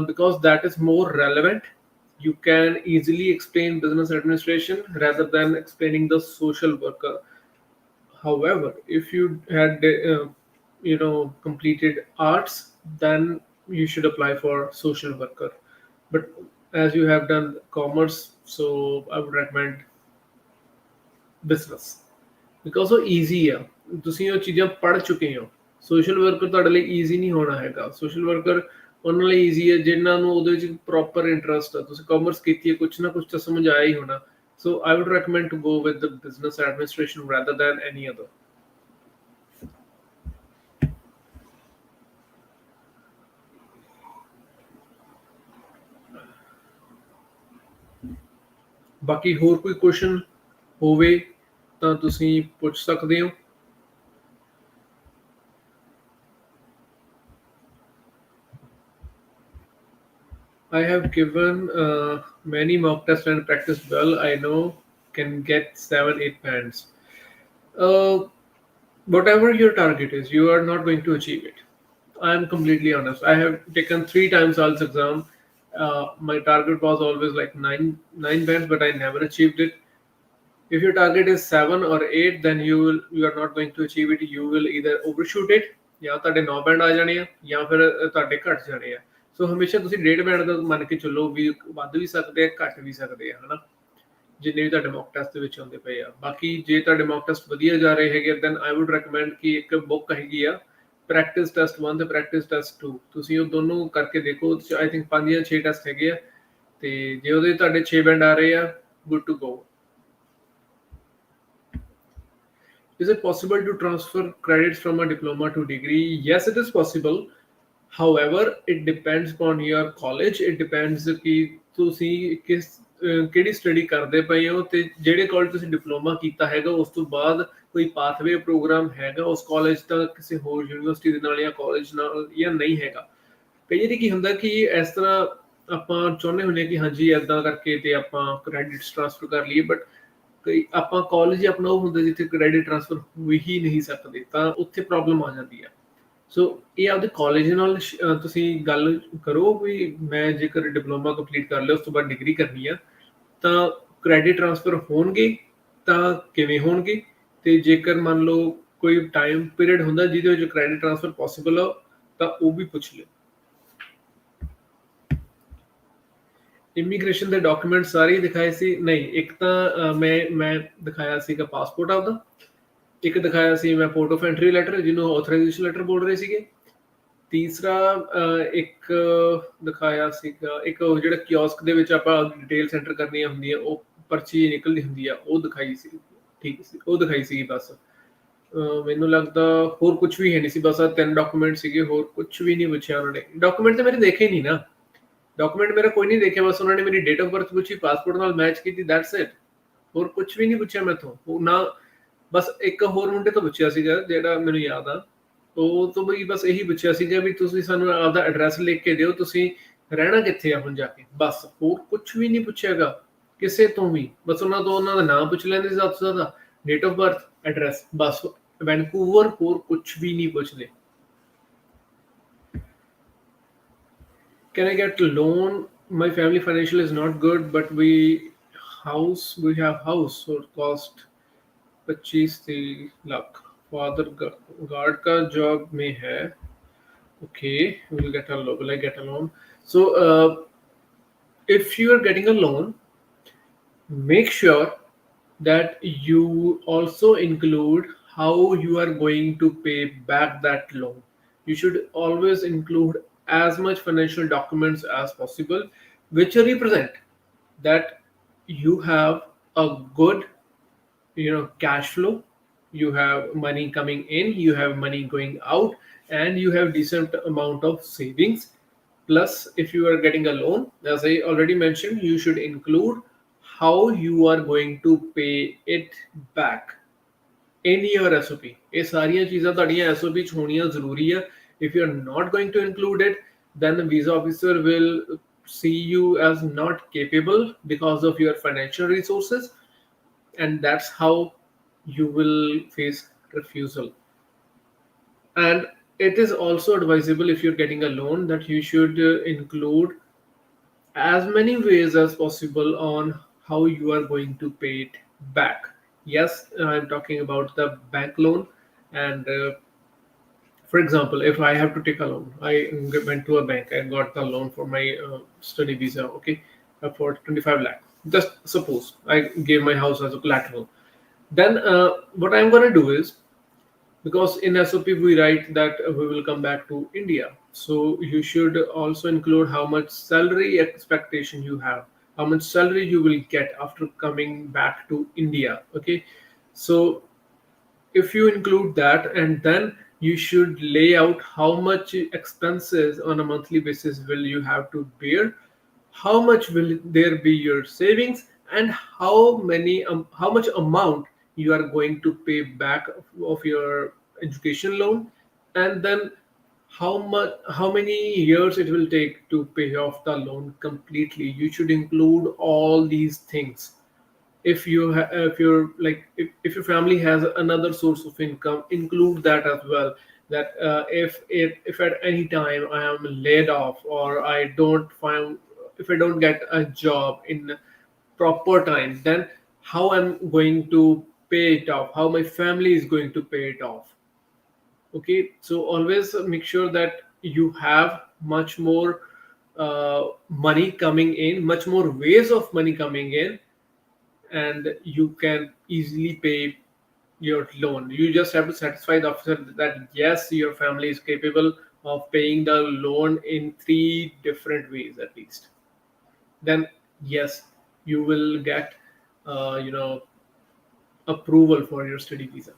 because that is more relevant. You can easily explain business administration rather than explaining the social worker. However, if you had completed arts, then you should apply for social worker. But as you have done commerce, so I would recommend business, because ਉਹ easy ਆ, ਤੁਸੀਂ ਉਹ ਚੀਜ਼ਾਂ ਪੜ੍ਹ ਚੁੱਕੇ ਹੋ। Social worker ਤੁਹਾਡੇ ਲਈ ਈਜ਼ੀ ਨਹੀਂ ਹੋਣਾ ਹੈਗਾ। ਸੋਸ਼ਲ ਵਰਕਰ ਉਹਨਾਂ ਲਈ ਈਜ਼ੀ ਹੈ ਜਿਨ੍ਹਾਂ ਨੂੰ ਉਹਦੇ ਵਿੱਚ ਪ੍ਰੋਪਰ ਇੰਟਰਸਟ ਆ। ਤੁਸੀਂ ਕਾਮਰਸ ਕੀਤੀ ਹੈ, ਕੁਛ ਨਾ ਕੁਛ ਤਾਂ ਸਮਝ ਆਇਆ ਹੀ ਹੋਣਾ। So I would recommend to go with the business administration rather than any other. ਬਾਕੀ ਹੋਰ ਕੋਈ ਕੁਐਸਚਨ ਹੋਵੇ ਤਾਂ ਤੁਸੀਂ ਪੁੱਛ ਸਕਦੇ ਹੋ। I have given many mock tests and practiced well. I know can get 7, 8 bands. Uh, Whatever your target is, you are not going to achieve it. I am completely honest. I have taken 3 times ALS exam. My target was always like nine bands, but I never achieved it. If your target is 7 or 8, then you are not going to achieve it. You will either overshoot it, ਜਾਂ ਤੁਹਾਡੇ 9 band ਆ ਜਾਣੇ ਆ ਜਾਂ ਫਿਰ ਤੁਹਾਡੇ ਘਟ ਜਾਣੇ ਆ। ਸੋ ਹਮੇਸ਼ਾ ਤੁਸੀਂ ਡੇਢ ਬੈਂਡ ਦਾ ਮੰਨ ਕੇ ਚੱਲੋ ਵੀ ਵੱਧ ਵੀ ਸਕਦੇ ਆ ਘਟ ਵੀ ਸਕਦੇ ਆ ਹਨਾ, ਜਿੰਨੇ ਵੀ ਤੁਹਾਡੇ ਮੌਕ ਟੈਸਟ ਦੇ ਵਿੱਚ ਆਉਂਦੇ ਪਏ ਆ। ਬਾਕੀ ਜੇ ਤੁਹਾਡੇ ਮੌਕ ਟੈਸਟ ਵਧੀਆ ਜਾ ਰਹੇ ਹੈਗੇ ਦੈਨ ਆਈ ਵੁੱਡ ਰეკਮੈਂਡ ਕਿ ਇੱਕ ਬੁੱਕ ਹੈਗੀ ਆ ਪ੍ਰੈਕਟਿਸ ਟੈਸਟ 1 ਤੇ ਪ੍ਰੈਕਟਿਸ ਟੈਸਟ 2, ਤੁਸੀਂ ਉਹ ਦੋਨੋਂ ਕਰਕੇ ਦੇਖੋ। ਆਈ ਥਿੰਕ 5 ਜਾਂ 6 ਟੈਸਟ ਹੈਗੇ ਆ ਤੇ ਜੇ ਉਹਦੇ ਤੁਹਾਡੇ 6 ਬੈਂਡ ਆ ਰਹੇ ਆ, good to go. Is it possible to transfer credits from a diploma to degree? Yes, it is possible. However, it depends upon your college. It depends ਕਿ ਤੁਸੀਂ ਕਿਹੜੀ ਸਟੱਡੀ ਕਰਦੇ ਪਏ ਹੋ ਤੇ ਜਿਹੜੇ ਕਾਲਜ ਤੁਸੀਂ ਡਿਪਲੋਮਾ ਕੀਤਾ ਹੈਗਾ ਉਸ ਤੋਂ ਬਾਅਦ ਕੋਈ ਪਾਥਵੇ ਪ੍ਰੋਗਰਾਮ ਹੈਗਾ ਉਸ ਕਾਲਜ ਦਾ ਕਿਸੇ ਹੋਰ ਯੂਨੀਵਰਸਿਟੀ ਦੇ ਨਾਲ ਜਾਂ ਕਾਲਜ ਨਾਲ ਜਾਂ ਨਹੀਂ ਹੈਗਾ। ਕਈ ਵਾਰੀ ਕੀ ਹੁੰਦਾ ਕਿ ਇਸ ਤਰ੍ਹਾਂ ਆਪਾਂ ਚਾਹੁੰਦੇ ਹੁੰਦੇ ਕਿ ਹਾਂਜੀ ਏਦਾਂ ਕਰਕੇ ਤੇ ਆਪਾਂ ਕ੍ਰੈਡਿਟਸ ਟ੍ਰਾਂਸਫਰ ਕਰ ਲਈਏ, ਬਟ ਕਈ ਆਪਾਂ ਕਾਲਜ ਆਪਣਾ ਉਹ ਹੁੰਦਾ ਜਿੱਥੇ ਕ੍ਰੈਡਿਟ ਟ੍ਰਾਂਸਫਰ ਹੋ ਹੀ ਨਹੀਂ ਸਕਦੇ ਤਾਂ ਉੱਥੇ ਪ੍ਰੋਬਲਮ ਆ ਜਾਂਦੀ ਆ। ਸੋ ਇਹ ਆਪਦੇ ਕਾਲਜ ਨਾਲ ਤੁਸੀਂ ਗੱਲ ਕਰੋ ਵੀ ਮੈਂ ਜੇਕਰ ਡਿਪਲੋਮਾ ਕੰਪਲੀਟ ਕਰ ਲਿਆ ਉਸ ਤੋਂ ਬਾਅਦ ਡਿਗਰੀ ਕਰਨੀ ਆ ਤਾਂ ਕ੍ਰੈਡਿਟ ਟ੍ਰਾਂਸਫਰ ਹੋਣਗੇ ਤਾਂ ਕਿਵੇਂ ਹੋਣਗੇ, ਤੇ ਜੇਕਰ ਮੰਨ ਲਓ ਕੋਈ ਟਾਈਮ ਪੀਰੀਅਡ ਹੁੰਦਾ ਜਿਹਦੇ ਵਿੱਚ ਕ੍ਰੈਡਿਟ ਟ੍ਰਾਂਸਫਰ ਪੋਸੀਬਲ ਆ ਤਾਂ ਉਹ ਵੀ ਪੁੱਛ ਲਿਓ। ਇਮੀਗ੍ਰੇਸ਼ਨ ਦੇ ਡਾਕੂਮੈਂਟ ਸਾਰੇ ਹੀ ਦਿਖਾਏ ਸੀ? ਨਹੀਂ, ਇੱਕ ਤਾਂ ਮੈਂ ਦਿਖਾਇਆ ਸੀਗਾ ਪਾਸਪੋਰਟ ਆਪਦਾ, ਇੱਕ ਦਿਖਾਇਆ ਸੀ ਮੈਂ ਪੋਰਟ ਆਫ ਐਂਟਰੀ ਲੈਟਰ ਜਿਹਨੂੰ ਆਥੋਰਾਈਜੇਸ਼ਨ ਲੈਟਰ ਬੋਲ ਰਹੇ ਸੀਗੇ, ਤੀਸਰਾ ਇੱਕ ਦਿਖਾਇਆ ਸੀਗਾ ਇੱਕ ਉਹ ਜਿਹੜਾ ਕਿਓਸਕ ਦੇ ਵਿੱਚ ਆਪਾਂ ਡਿਟੇਲਸ ਐਂਟਰ ਕਰਨੀਆਂ ਹੁੰਦੀਆਂ ਉਹ ਪਰਚੀ ਨਿਕਲਦੀ ਹੁੰਦੀ ਆ ਉਹ ਦਿਖਾਈ ਸੀ। ਠੀਕ ਸੀ, ਉਹ ਦਿਖਾਈ ਸੀਗੀ ਬਸ। ਮੈਨੂੰ ਲੱਗਦਾ ਹੋਰ ਕੁਝ ਵੀ ਹੈ ਨਹੀਂ ਸੀ, ਬਸ ਆਹ 3 ਡਾਕੂਮੈਂਟ ਸੀਗੇ, ਹੋਰ ਕੁਝ ਵੀ ਨਹੀਂ ਪੁੱਛਿਆ ਉਹਨਾਂ ਨੇ। ਡਾਕੂਮੈਂਟ ਤਾਂ ਮੇਰੇ ਦੇਖੇ ਨਹੀਂ ਨਾ, ਡਾਕੂਮੈਂਟ ਮੇਰਾ ਕੋਈ ਨਹੀਂ ਦੇਖਿਆ, ਬਸ ਉਹਨਾਂ ਨੇ ਮੇਰੀ ਡੇਟ ਆਫ ਬਰਥ ਪੁੱਛੀ, ਪਾਸਪੋਰਟ ਨਾਲ ਮੈਚ ਕੀਤੀ, ਦੈਟਸ ਇਟ। ਹੋਰ ਕੁਝ ਵੀ ਨਹੀਂ ਪੁੱਛਿਆ ਮੈਥੋਂ। ਉਹ ਨਾ ਬਸ ਇੱਕ ਹੋਰ ਮੁੰਡੇ ਤੋਂ ਪੁੱਛਿਆ ਸੀਗਾ ਜਿਹੜਾ ਮੈਨੂੰ ਯਾਦ ਆ, ਉਹ ਤੋਂ ਵੀ ਬਸ ਇਹੀ ਪੁੱਛਿਆ ਸੀਗਾ ਵੀ ਤੁਸੀਂ ਸਾਨੂੰ ਆਪਦਾ ਐਡਰੈਸ ਲਿਖ ਕੇ ਦਿਓ, ਤੁਸੀਂ ਰਹਿਣਾ ਕਿੱਥੇ ਆ ਹੁਣ ਜਾ ਕੇ, ਬਸ ਹੋਰ ਕੁਝ ਵੀ ਨਹੀਂ ਪੁੱਛਿਆਗਾ ਕਿਸੇ ਤੋਂ ਵੀ। ਬਸ ਉਹਨਾਂ ਤੋਂ ਉਹਨਾਂ ਦਾ ਨਾਮ ਪੁੱਛ ਲੈਂਦੇ ਜ਼ਿਆਦਾ ਤੋਂ ਜ਼ਿਆਦਾ, date of birth, address, bus Vancouver, ਹੋਰ ਕੁਝ ਵੀ ਨਹੀਂ ਪੁੱਛਦੇ। Can I get loan? My family financial is not good, but we have house or cost 25 lakh. Father guard का जॉब में है। Okay, will I get a loan? So if you are getting a loan, make sure that you also include how you are going to pay back that loan. You should always include as much financial documents as possible which represent that you have a good cash flow, you have money coming in, you have money going out, and you have decent amount of savings. Plus, if you are getting a loan, as I already mentioned, you should include how you are going to pay it back in your SOP. ਇਹ ਸਾਰੀਆਂ ਚੀਜ਼ਾਂ ਤੁਹਾਡੀਆਂ SOP 'ਚ ਹੋਣੀਆਂ ਜ਼ਰੂਰੀ ਆ। If you are not going to include it, then the visa officer will see you as not capable because of your financial resources, and that's how you will face refusal. And it is also advisable, if you're getting a loan, that you should include as many ways as possible on how you are going to pay it back. Yes, I'm talking about the bank loan. And for example, if I have to take a loan, I went to a bank and got the loan for my study visa, okay, for 25 lakh. Just suppose I gave my house as a collateral. Then what I'm going to do is, because in SOP we write that we will come back to India, so you should also include how much salary expectation you have, how much salary you will get after coming back to India. Okay, so if you include that, and then you should lay out how much expenses on a monthly basis will you have to bear, how much will there be your savings, and how much amount you are going to pay back of your education loan, and then how many years it will take to pay off the loan completely. You should include all these things. If you're like if your family has another source of income, include that as well. That if at any time I am laid off, or I don't find if I don't get a job in proper time, then how I'm going to pay it off, how my family is going to pay it off. Okay, so always make sure that you have much more money coming in, much more ways of money coming in, and you can easily pay your loan. You just have to satisfy the officer that yes, your family is capable of paying the loan in three different ways at least. Then yes, you will get you know approval for your study visa.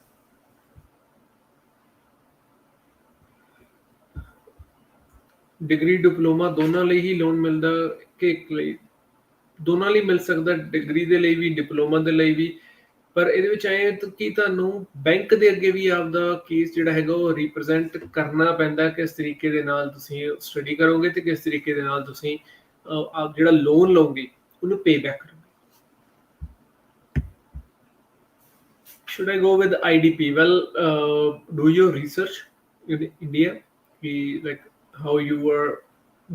Degree diploma ਦੋਨਾਂ ਲਈ ਹੀ loan ਮਿਲਦਾ ਕਿ ਇੱਕ ਲਈ? ਦੋਨਾਂ ਲਈ ਮਿਲ ਸਕਦਾ, degree ਦੇ ਲਈ ਵੀ ਡਿਪਲੋਮਾ ਦੇ ਲਈ ਵੀ। ਪਰ ਇਹਦੇ ਵਿੱਚ ਐਂ ਕਿ ਤੁਹਾਨੂੰ ਬੈਂਕ ਦੇ ਅੱਗੇ ਵੀ ਆਪਦਾ ਕੇਸ ਜਿਹੜਾ ਹੈਗਾ ਉਹ ਰਿਪਰੈਜ਼ੈਂਟ ਕਰਨਾ ਪੈਂਦਾ, ਕਿਸ ਤਰੀਕੇ ਦੇ ਨਾਲ ਤੁਸੀਂ ਸਟੱਡੀ ਕਰੋਗੇ ਤੇ ਕਿਸ ਤਰੀਕੇ ਦੇ ਨਾਲ ਤੁਸੀਂ ਆਪ ਜਿਹੜਾ ਲੋਨ ਲਓਗੇ ਉਹਨੂੰ ਪੇ ਬੈਕ ਕਰੋਗੇ। Should I go with IDP? Well, do your research in India. Like how you were,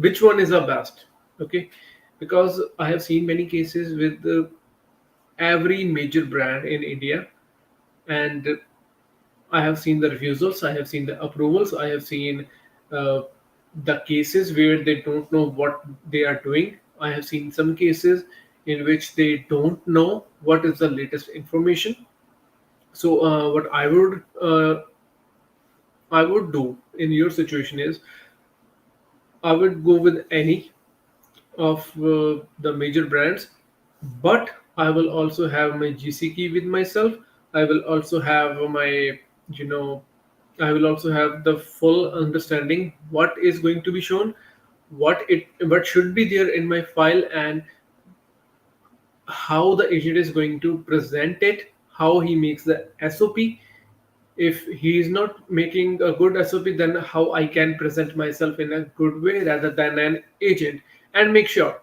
which one is the best? Okay, because I have seen many cases with every major brand in India, and I have seen the refusals, I have seen the approvals, I have seen uh, the cases where they don't know what they are doing. I have seen some cases in which they don't know what is the latest information. So what I would do in your situation is I would go with any of the major brands, but I will also have my GC key with myself. I will also have my, you know, I will also have the full understanding what is going to be shown, what should be there in my file, and how the agent is going to present it, how he makes the SOP. If he is not making a good SOP, then how I can present myself in a good way rather than an agent. And make sure,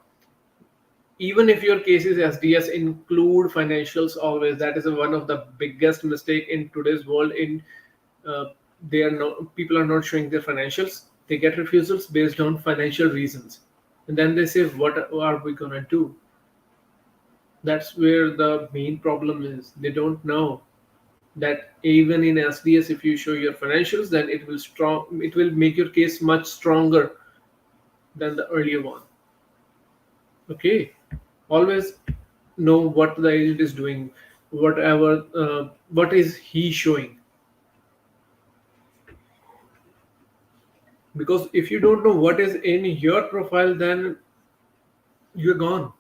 even if your case is SDS, include financials always. That is one of the biggest mistake in today's world. In they are not people are not showing their financials. They get refusals based on financial reasons, and then they say, "What are we gonna do?" That's where the main problem is. They don't know that even in SDS, if you show your financials, then it will make your case much stronger than the earlier one. Okay, always know what the agent is doing, whatever what is he showing, because if you don't know what is in your profile, then you're gone.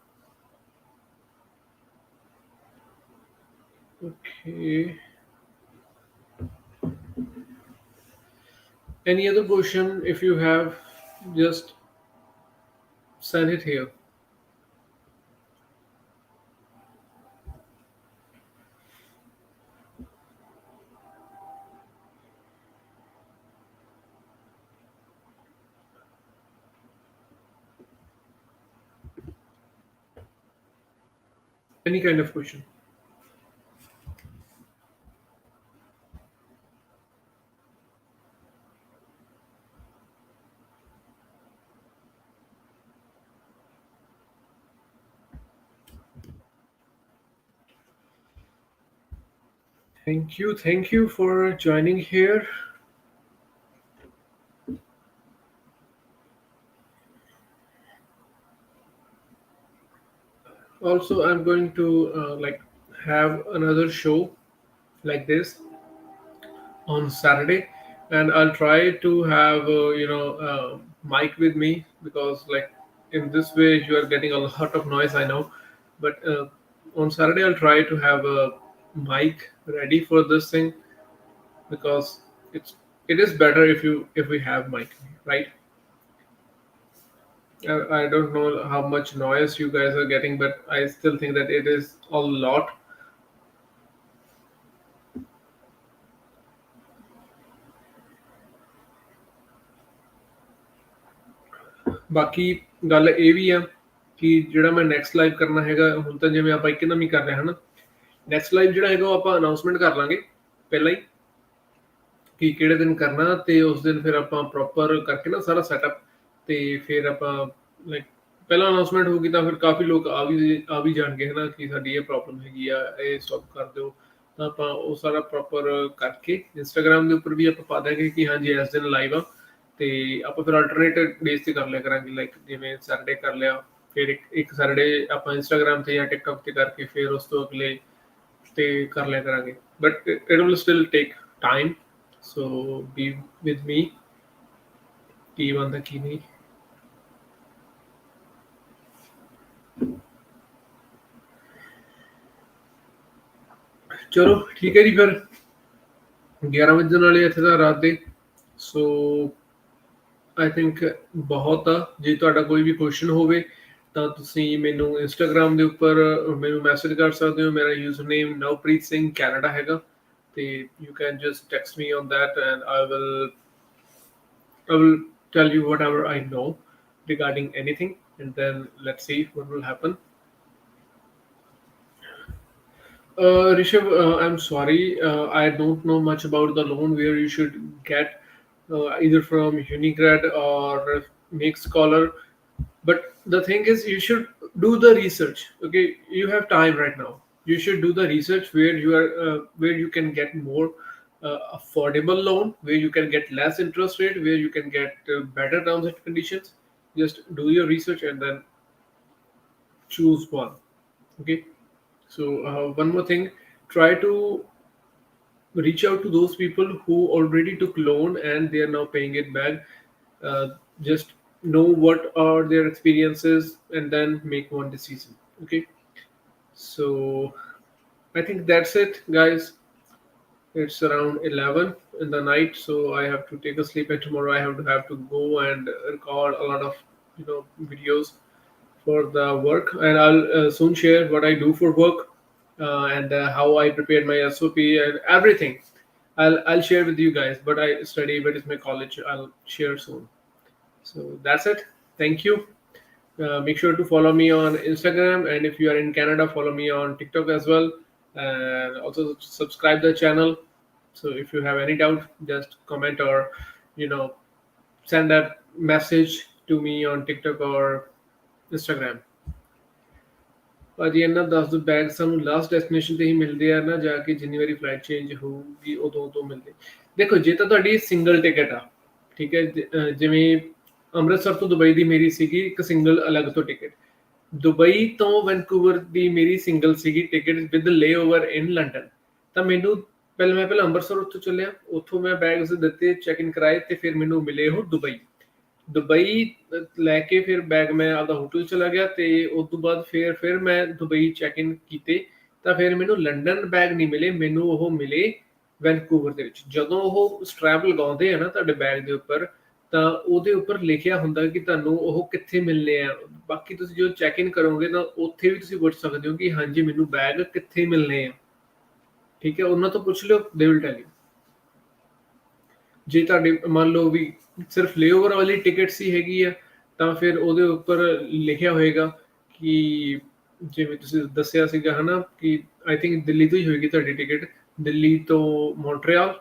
Okay, any other question? If you have, just send it here. Any kind of question. Thank you for joining here. Also, I'm going to have another show like this on Saturday, and I'll try to have mic with me, because like in this way you are getting a lot of noise, I know, but on Saturday I'll try to have a mic ready for this thing, because it is better if we have mic, right? I don't know how much noise you guys are getting, but I still think that it is a lot. ਬਾਕੀ ਗੱਲ ਇਹ ਵੀ ਆ ਕਿ ਜਿਹੜਾ ਮੈਂ next live ਕਰਨਾ ਹੈਗਾ, ਹੁਣ ਤਾਂ ਜਿਵੇਂ ਆਪਾਂ ਇੱਕਦਮ ਹੀ ਕਰ ਰਹੇ ਹਾਂ ਨਾ, ਨੈਕਸਟ ਲਾਈਵ ਜਿਹੜਾ ਹੈਗਾ ਉਹ ਆਪਾਂ ਅਨਾਉਂਸਮੈਂਟ ਕਰ ਲਾਂਗੇ ਪਹਿਲਾਂ ਹੀ ਕਿ ਕਿਹੜੇ ਦਿਨ ਕਰਨਾ, ਤੇ ਉਸ ਦਿਨ ਫਿਰ ਆਪਾਂ ਪ੍ਰੋਪਰ ਕਰਕੇ ਨਾ ਸਾਰਾ ਸੈਟਅਪ, ਤੇ ਫਿਰ ਆਪਾਂ ਲਾਈਕ ਪਹਿਲਾਂ ਅਨਾਉਂਸਮੈਂਟ ਹੋਊਗੀ ਤਾਂ ਫਿਰ ਕਾਫੀ ਲੋਕ ਆ ਵੀ ਜਾਣਗੇ ਹਨਾ ਕਿ ਸਾਡੀ ਇਹ ਪ੍ਰੋਬਲਮ ਹੈਗੀ ਆ, ਇਹ ਸੋਲਵ ਕਰ ਦਿਓ। ਤਾਂ ਆਪਾਂ ਉਹ ਸਾਰਾ ਪ੍ਰੋਪਰ ਕਰਕੇ ਇੰਸਟਾਗ੍ਰਾਮ ਦੇ ਉੱਪਰ ਵੀ ਆਪਾਂ ਪਾ ਦਾਂਗੇ ਕਿ ਹਾਂਜੀ ਇਸ ਦਿਨ ਲਾਈਵ ਆ, ਤੇ ਆਪਾਂ ਫਿਰ ਆਲਟਰਨੇਟਿਵ ਡੇਜ਼ ਤੇ ਕਰ ਲਿਆ ਕਰਾਂਗੇ, ਲਾਈਕ ਜਿਵੇਂ ਸੈਟਰਡੇ ਕਰ ਲਿਆ, ਫਿਰ ਇੱਕ ਸੈਟਰਡੇ ਆਪਾਂ ਇੰਸਟਾਗ੍ਰਾਮ ਤੇ ਜਾਂ ਟਿਕਟੌਕ ਤੇ ਕਰਕੇ ਫਿਰ ਉਸ ਤੋਂ ਅਗਲੇ ਤੇ ਕਰ ਲਿਆ ਕਰਾਂਗੇ। But it will still take time, so be with me, ਕੀ ਬਣਦਾ ਕੀ ਨਹੀਂ। ਚਲੋ ਠੀਕ ਹੈ ਜੀ, ਫਿਰ 11 ਵਜਣ ਵਾਲੇ ਇੱਥੇ ਤਾਂ ਰਾਤ ਦੇ। ਸੋ ਆਈ ਥਿੰਕ ਬਹੁਤ ਆ। ਜੇ ਤੁਹਾਡਾ ਕੋਈ ਵੀ ਕੁਐਸਚਨ ਹੋਵੇ ਤਾਂ ਤੁਸੀਂ ਮੈਨੂੰ ਇੰਸਟਾਗ੍ਰਾਮ ਦੇ ਉੱਪਰ ਮੈਨੂੰ ਮੈਸੇਜ ਕਰ ਸਕਦੇ ਹੋ। ਮੇਰਾ user name Navpreet Singh Canada ਹੈਗਾ, ਤੇ you can just text me on that and I will tell you whatever I know regarding anything, and then let's see what will happen. Rishabh, I'm sorry, I don't know much about the loan where you should get either from Unigrad or Make Scholar. But the thing is, you should do the research. Okay, you have time right now. You should do the research where you can get more affordable loan, where you can get less interest rate, where you can get better terms and conditions. Just do your research and then choose one. Okay. So one more thing, try to reach out to those people who already took loan and they are now paying it back. Just know what are their experiences and then make one decision. Okay. So I think that's it, guys. It's around 11 in the night, so I have to take a sleep, and tomorrow I have to go and record a lot of videos for the work, and I'll soon share what I do for work, and how I prepared my SOP and everything. I'll share with you guys. But I study, but it's my college. I'll share soon. So that's it. Thank you. Make sure to follow me on Instagram, and if you are in Canada, follow me on TikTok as well, and also subscribe the channel. So if you have any doubt, just comment or you know send that message to me on TikTok or Instagram. ਭਾਜੀ ਇਹਨਾਂ ਦੱਸ ਦਿਓ, bag ਸਾਨੂੰ last destination ਤੇ ਹੀ ਮਿਲਦੇ ਆ ਨਾ, ਜਾ ਕੇ ਜਿੰਨੀ ਵਾਰੀ ਫਲਾਈਟ ਚੇਂਜ ਹੋਊਗੀ ਉਦੋਂ ਮਿਲਦੇ। ਦੇਖੋ, ਜੇ ਤਾਂ ਤੁਹਾਡੀ ਸਿੰਗਲ ਟਿਕਟ ਆ, ਠੀਕ ਹੈ, ਜਿਵੇਂ ਅੰਮ੍ਰਿਤਸਰ ਤੋਂ ਦੁਬਈ ਦੀ ਮੇਰੀ ਸੀਗੀ ਇੱਕ ਸਿੰਗਲ ਅਲੱਗ ਤੋਂ ਟਿਕਟ, ਦੁਬਈ ਤੋਂ ਵੈਨਕੂਵਰ ਦੀ ਮੇਰੀ ਸਿੰਗਲ ਸੀਗੀ ਟਿਕਟ ਵਿਦ ਲੇ ਓਵਰ ਇਨ ਲੰਡਨ। ਤਾਂ ਮੈਨੂੰ ਮੈਂ ਪਹਿਲਾਂ ਅੰਮ੍ਰਿਤਸਰ ਉੱਥੋਂ ਚੱਲਿਆ, ਉੱਥੋਂ ਮੈਂ ਬੈਗਸ ਦਿੱਤੇ, ਚੈੱਕ ਇਨ ਕਰਾਏ, ਤੇ ਫਿਰ ਮੈਨੂੰ ਮਿਲੇ ਉਹ ਦੁਬਈ ਲੈ ਕੇ ਫਿਰ ਬੈਗ ਮੈਂ ਆਪਦਾ ਹੋਟਲ ਚਲਾ ਗਿਆ, ਤੇ ਉਸ ਤੋਂ ਬਾਅਦ ਫਿਰ ਮੈਂ ਦੁਬਈ ਚੈੱਕ ਇਨ ਕੀਤੇ, ਤਾਂ ਫਿਰ ਮੈਨੂੰ ਲੰਡਨ ਬੈਗ ਨਹੀਂ ਮਿਲੇ, ਮੈਨੂੰ ਉਹ ਮਿਲੇ ਵੈਨਕੂਵਰ ਦੇ ਵਿੱਚ। ਜਦੋਂ ਉਹ ਸਟ੍ਰੈਪ ਲਗਾਉਂਦੇ ਆ ਨਾ ਤੁਹਾਡੇ ਬੈਗ ਦੇ ਉੱਪਰ, ਤਾਂ ਉਹਦੇ ਉੱਪਰ ਲਿਖਿਆ ਹੁੰਦਾ ਕਿ ਤੁਹਾਨੂੰ ਉਹ ਕਿੱਥੇ ਮਿਲਨੇ ਆ। ਬਾਕੀ ਤੁਸੀਂ ਜਦੋਂ ਚੈੱਕ ਇਨ ਕਰੋਗੇ ਤਾਂ ਉੱਥੇ ਵੀ ਤੁਸੀਂ ਪੁੱਛ ਸਕਦੇ ਹੋ ਕਿ ਹਾਂਜੀ ਮੈਨੂੰ ਬੈਗ ਕਿੱਥੇ ਮਿਲਨੇ ਆ, ਠੀਕ ਹੈ, ਉਹਨਾਂ ਤੋਂ ਪੁੱਛ ਲਿਓ, ਦੇ ਵਿਲ ਟੈਲ ਯੂ। ਜੇ ਤੁਹਾਡੇ ਮੰਨ ਲਓ ਵੀ ਸਿਰਫ ਲੇਓਵਰ ਵਾਲੀ ਟਿਕਟ ਸੀ ਹੈਗੀ ਆ, ਤਾਂ ਫਿਰ ਉਹਦੇ ਉੱਪਰ ਲਿਖਿਆ ਹੋਏਗਾ ਕਿ ਜਿਵੇਂ ਤੁਸੀਂ ਦੱਸਿਆ ਸੀਗਾ ਹਨਾ ਕਿ ਆਈ ਥਿੰਕ ਦਿੱਲੀ ਤੋਂ ਹੀ ਹੋਏਗੀ ਤੁਹਾਡੀ ਟਿਕਟ, ਦਿੱਲੀ ਤੋਂ ਮੌਂਟਰੀਅਲ,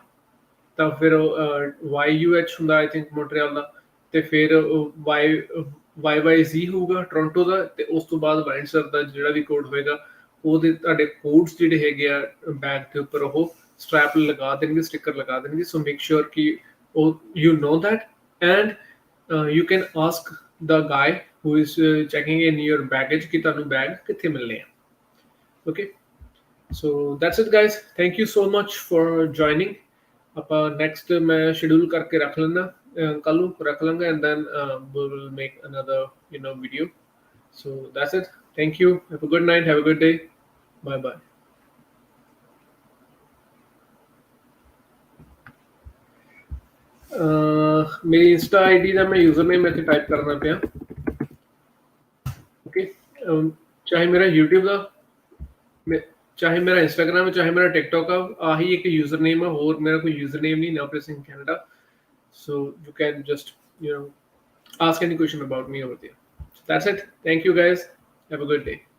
ਤਾਂ ਫਿਰ YUH ਹੁੰਦਾ ਆਈ ਥਿੰਕ ਮੌਂਟਰੀਅਲ ਦਾ, ਤੇ ਫਿਰ YYZ ਹੋਊਗਾ ਟੋਰਾਂਟੋ ਦਾ, ਤੇ ਉਸ ਤੋਂ ਬਾਅਦ ਵਾਈਨਸਰ ਦਾ ਜਿਹੜਾ ਵੀ ਕੋਡ ਹੋਏਗਾ, ਉਹਦੇ ਤੁਹਾਡੇ ਕੋਡਸ ਜਿਹੜੇ ਹੈਗੇ ਆ ਬੈਗ ਦੇ ਉੱਪਰ ਉਹ ਸਟ੍ਰੈਪ ਲਗਾ ਦੇਣਗੇ, ਸਟਿੱਕਰ ਲਗਾ ਦੇਣਗੇ। ਸੋ ਮੇਕ ਸ਼ੋਰ ਕਿ ਉਹ you know that, and you can ask the guy who is checking in your baggage ਕਿ ਤੁਹਾਨੂੰ ਬੈਗ ਕਿੱਥੇ ਮਿਲਨੇ ਆ। Okay, so that's it guys, thank you so much for joining। ਆਪਾਂ next ਮੈਂ schedule ਕਰਕੇ ਰੱਖ ਲੈਣਾ, ਕੱਲ ਨੂੰ ਰੱਖ ਲਾਂਗਾ, and then we will make another video। so that's it, thank you, have a good night, have a good day, bye bye। ਮੇਰੀ ਇੰਸਟਾ ਆਈਡੀ ਦਾ ਮੈਂ ਯੂਜ਼ਰ ਨੇਮ ਇੱਥੇ ਟਾਈਪ ਕਰਨਾ ਪਿਆ। ਚਾਹੇ ਮੇਰਾ YouTube ਦਾ, ਚਾਹੇ ਮੇਰਾ Instagram ਹੈ, ਚਾਹੇ ਮੇਰਾ TikTok ਆ, ਆਹੀ ਇੱਕ ਯੂਜ਼ਰ ਨੇਮ ਆ, ਹੋਰ ਮੇਰਾ ਕੋਈ ਯੂਜ਼ਰ ਨੇਮ ਨਹੀਂ, Navpreet Singh Canada. So you can just, ask any question about me over there. So that's it. Thank you guys. Have a good day.